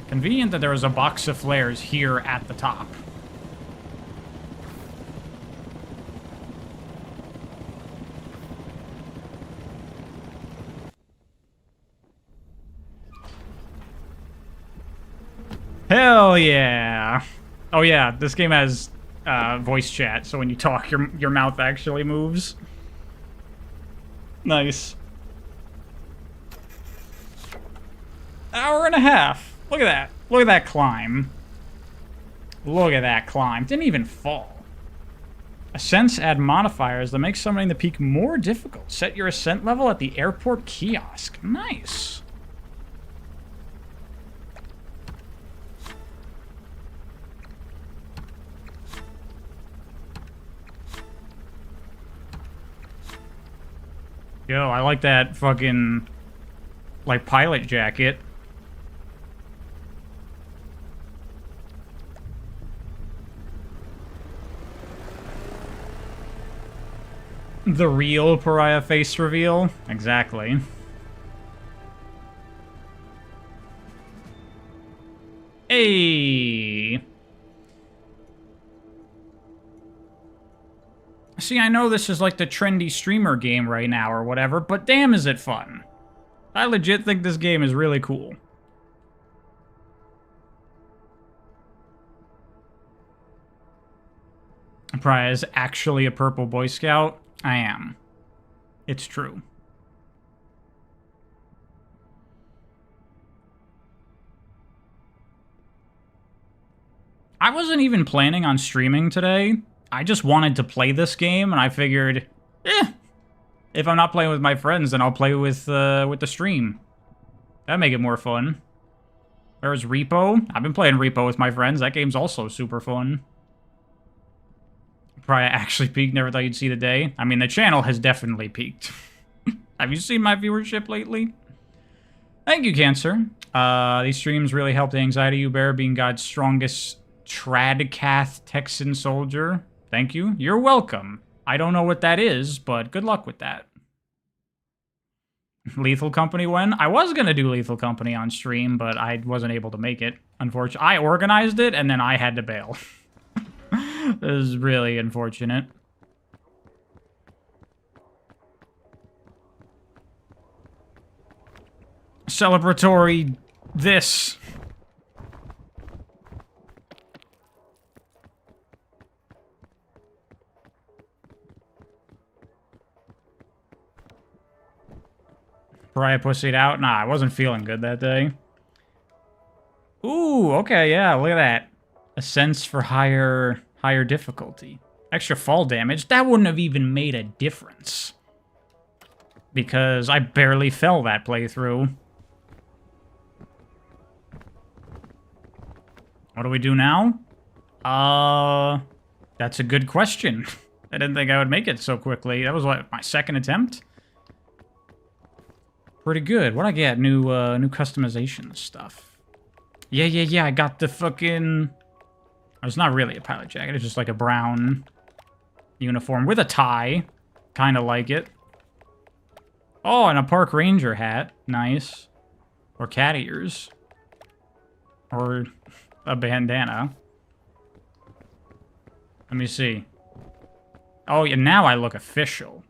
Convenient that there was a box of flares here at the top. Hell yeah. Oh yeah, this game has voice chat, so when you talk, your mouth actually moves. Nice. Hour and a half. Look at that. Look at that climb. Look at that climb. Didn't even fall. Ascents add modifiers that make summoning the peak more difficult. Set your ascent level at the airport kiosk. Nice. Yo, I like that fucking, like, pilot jacket. The real pariah face reveal? Exactly. Hey! See, I know this is like the trendy streamer game right now or whatever, but damn is it fun. I legit think this game is really cool. Pariah is actually a purple Boy Scout. I am. It's true. I wasn't even planning on streaming today. I just wanted to play this game, and I figured, if I'm not playing with my friends, then I'll play with the stream. That'd make it more fun. There's Repo. I've been playing Repo with my friends. That game's also super fun. Probably actually peaked. Never thought you'd see the day. I mean, the channel has definitely peaked. Have you seen my viewership lately? Thank you, Cancer. These streams really helped the anxiety you bear, being God's strongest Tradcath Texan soldier. Thank you. You're welcome. I don't know what that is, but good luck with that. Lethal Company when? I was going to do Lethal Company on stream, but I wasn't able to make it, unfortunately. I organized it, and then I had to bail. This is really unfortunate. Celebratory this. Pariah pussied out? Nah, I wasn't feeling good that day. Ooh, okay, yeah, look at that. A sense for higher difficulty. Extra fall damage. That wouldn't have even made a difference. Because I barely fell that playthrough. What do we do now? That's a good question. I didn't think I would make it so quickly. That was, what, my second attempt? Pretty good. What'd I get? New customization stuff. Yeah, I got the fucking... It's not really a pilot jacket. It's just like a brown uniform with a tie. Kind of like it. Oh, and a park ranger hat. Nice. Or cat ears. Or a bandana. Let me see. Oh, yeah, now I look official.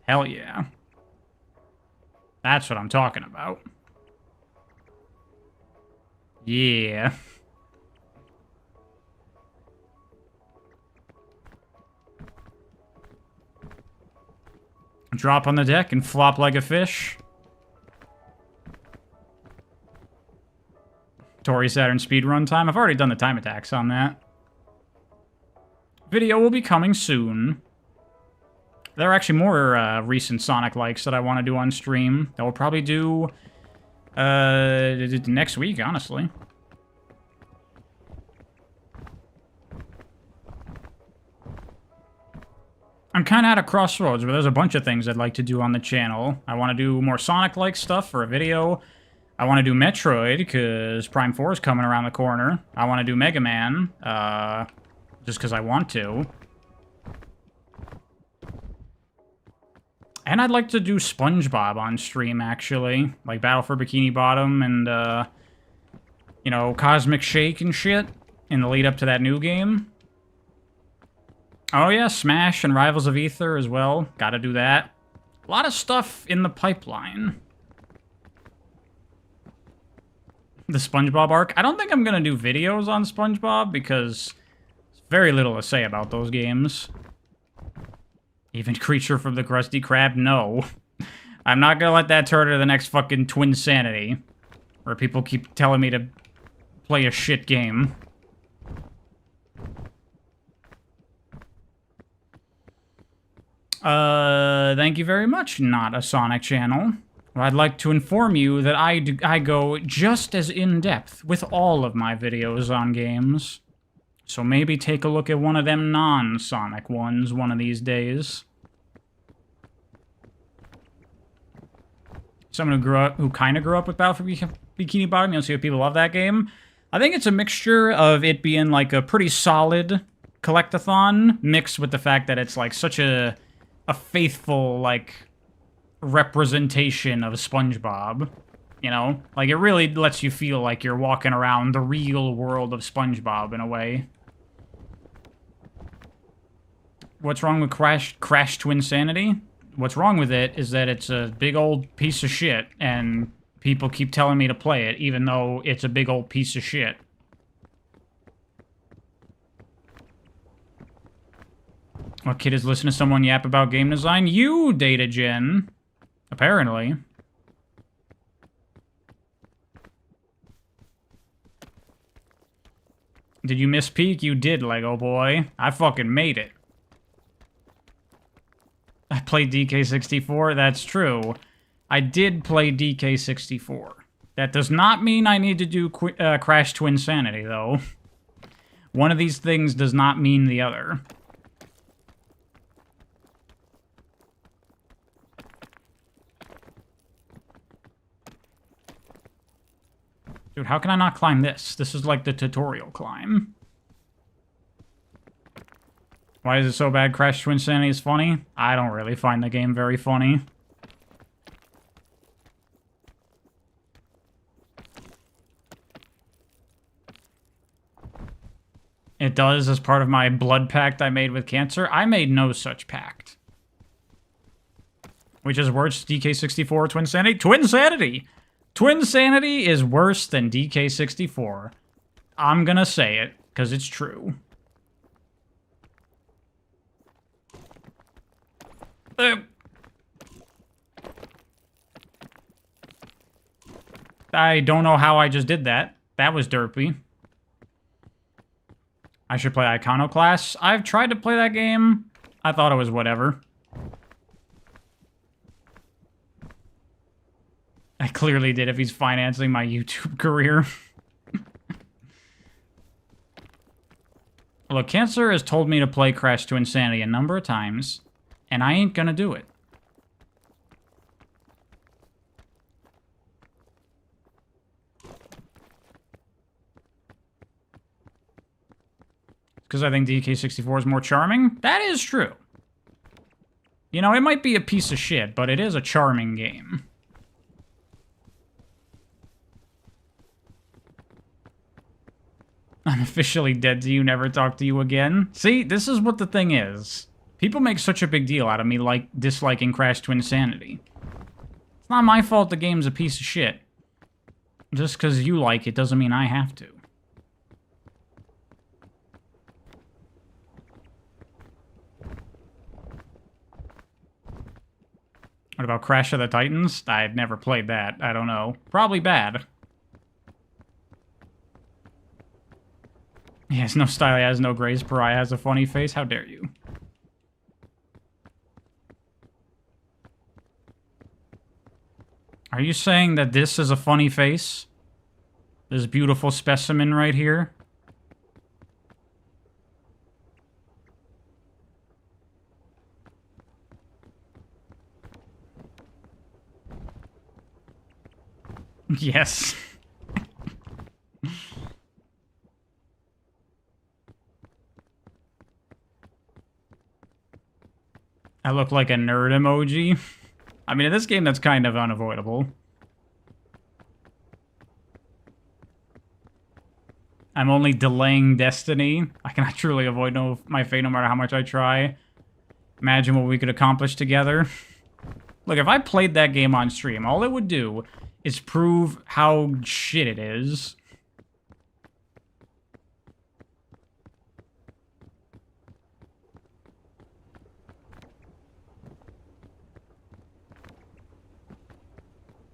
Hell yeah. That's what I'm talking about. Yeah. Drop on the deck and flop like a fish. Tori Saturn speedrun time. I've already done the time attacks on that. Video will be coming soon. There are actually more recent Sonic likes that I want to do on stream. That we'll probably do next week, honestly. I'm kind of at a crossroads where there's a bunch of things I'd like to do on the channel. I want to do more Sonic-like stuff for a video. I want to do Metroid, because Prime 4 is coming around the corner. I want to do Mega Man, just because I want to. And I'd like to do SpongeBob on stream, actually. Like Battle for Bikini Bottom and, you know, Cosmic Shake and shit in the lead up to that new game. Oh yeah, Smash and Rivals of Aether as well. Gotta do that. A lot of stuff in the pipeline. The SpongeBob arc. I don't think I'm gonna do videos on SpongeBob because there's very little to say about those games. Even Creature from the Krusty Krab? No. I'm not gonna let that turn into the next fucking Twinsanity, where people keep telling me to play a shit game. Thank you very much, not a Sonic channel. I'd like to inform you that I go just as in-depth with all of my videos on games. So maybe take a look at one of them non-Sonic ones one of these days. Someone who kind of grew up with Battle for Bikini Bottom, you'll see if people love that game. I think it's a mixture of it being like a pretty solid collectathon, mixed with the fact that it's like such a faithful, like, representation of SpongeBob, you know? Like, it really lets you feel like you're walking around the real world of SpongeBob in a way. What's wrong with Crash Twinsanity? What's wrong with it is that it's a big old piece of shit, and people keep telling me to play it, even though it's a big old piece of shit. What kid is listening to someone yap about game design? You, Data Gen. Apparently. Did you miss peak? You did, Lego boy. I fucking made it. I played DK64. That's true. I did play DK64. That does not mean I need to do Crash Twinsanity, though. One of these things does not mean the other. Dude, how can I not climb this? This is like the tutorial climb. Why is it so bad Crash Twinsanity is funny? I don't really find the game very funny. It does as part of my blood pact I made with cancer. I made no such pact. Which is worse, DK64 Twinsanity? Twinsanity! Twinsanity is worse than DK64. I'm gonna say it, because it's true. I don't know how I just did that. That was derpy. I should play Iconoclast. I've tried to play that game. I thought it was whatever. I clearly did if he's financing my YouTube career. Look, Cancer has told me to play Crash Twinsanity a number of times, and I ain't gonna do it. Because I think DK64 is more charming? That is true. You know, it might be a piece of shit, but it is a charming game. I'm officially dead to you, never talk to you again. See, this is what the thing is. People make such a big deal out of me disliking Crash Twinsanity. It's not my fault the game's a piece of shit. Just because you like it doesn't mean I have to. What about Crash of the Titans? I've never played that. I don't know. Probably bad. He has no style, he has no grace. Pariah has a funny face. How dare you? Are you saying that this is a funny face? This beautiful specimen right here? Yes. I look like a nerd emoji. I mean, in this game, that's kind of unavoidable. I'm only delaying destiny. I cannot truly avoid my fate no matter how much I try. Imagine what we could accomplish together. Look, if I played that game on stream, all it would do is prove how shit it is.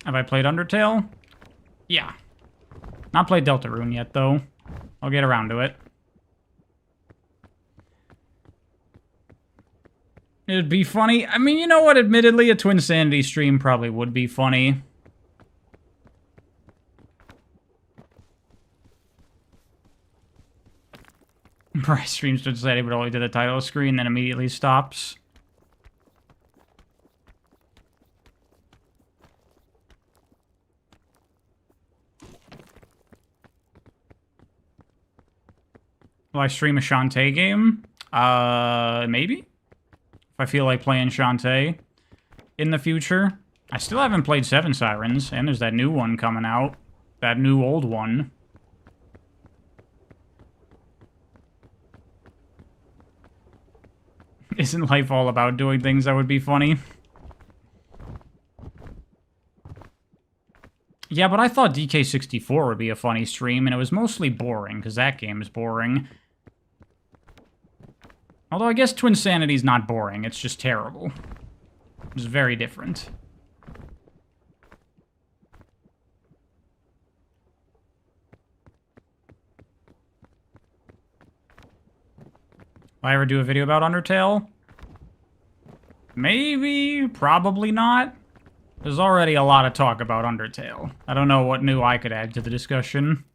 Have I played Undertale? Yeah. Not played Deltarune yet, though. I'll get around to it. It'd be funny. I mean, you know what? Admittedly, a Twinsanity stream probably would be funny. Bryce streams Twinsanity, but only to the title screen, then immediately stops. Will I stream a Shantae game? Maybe? If I feel like playing Shantae in the future. I still haven't played Seven Sirens, and there's that new one coming out. That new old one. Isn't life all about doing things that would be funny? Yeah, but I thought DK64 would be a funny stream, and it was mostly boring, because that game is boring. Although I guess Twinsanity's not boring, it's just terrible. It's very different. Will I ever do a video about Undertale? Maybe, probably not. There's already a lot of talk about Undertale. I don't know what new I could add to the discussion.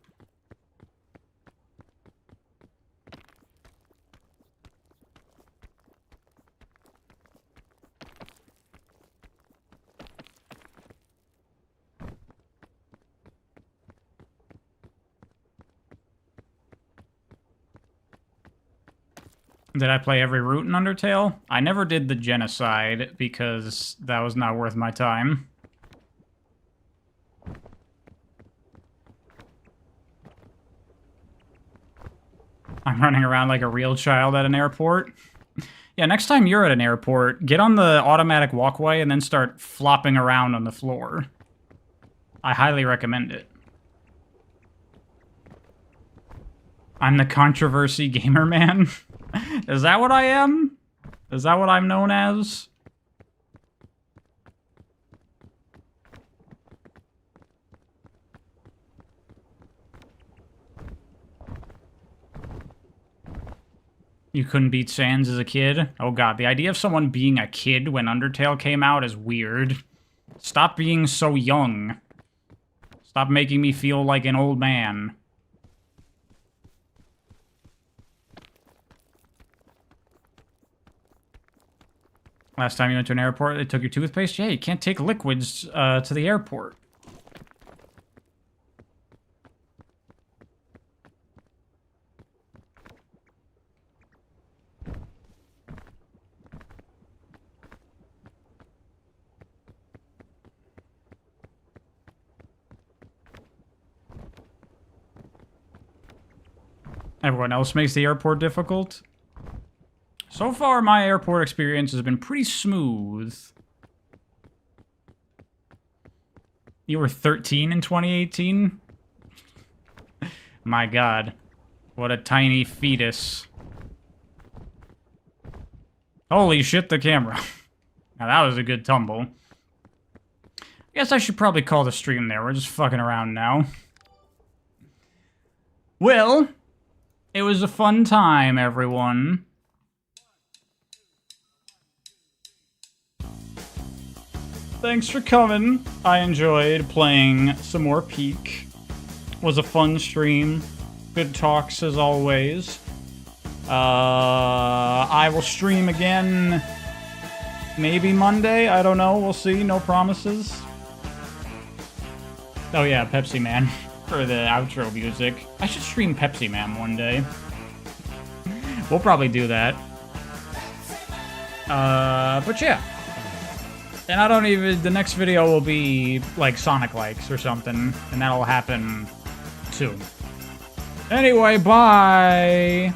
Did I play every route in Undertale? I never did the genocide because that was not worth my time. I'm running around like a real child at an airport. Yeah, next time you're at an airport, get on the automatic walkway and then start flopping around on the floor. I highly recommend it. I'm the controversy gamer man. Is that what I am? Is that what I'm known as? You couldn't beat Sans as a kid? Oh god, the idea of someone being a kid when Undertale came out is weird. Stop being so young. Stop making me feel like an old man. Last time you went to an airport, they took your toothpaste? Yeah, you can't take liquids to the airport. Everyone else makes the airport difficult? So far, my airport experience has been pretty smooth. You were 13 in 2018? My god. What a tiny fetus. Holy shit, the camera. Now that was a good tumble. I guess I should probably call the stream there. We're just fucking around now. Well, it was a fun time, everyone. Thanks for coming. I enjoyed playing some more Peak. Was a fun stream. Good talks as always. I will stream again maybe Monday. I don't know. We'll see. No promises. Oh yeah, Pepsi Man for the outro music. I should stream Pepsi Man one day. We'll probably do that. But yeah. And I don't even... The next video will be, like, Sonic Likes or something. And that'll happen soon. Anyway, bye!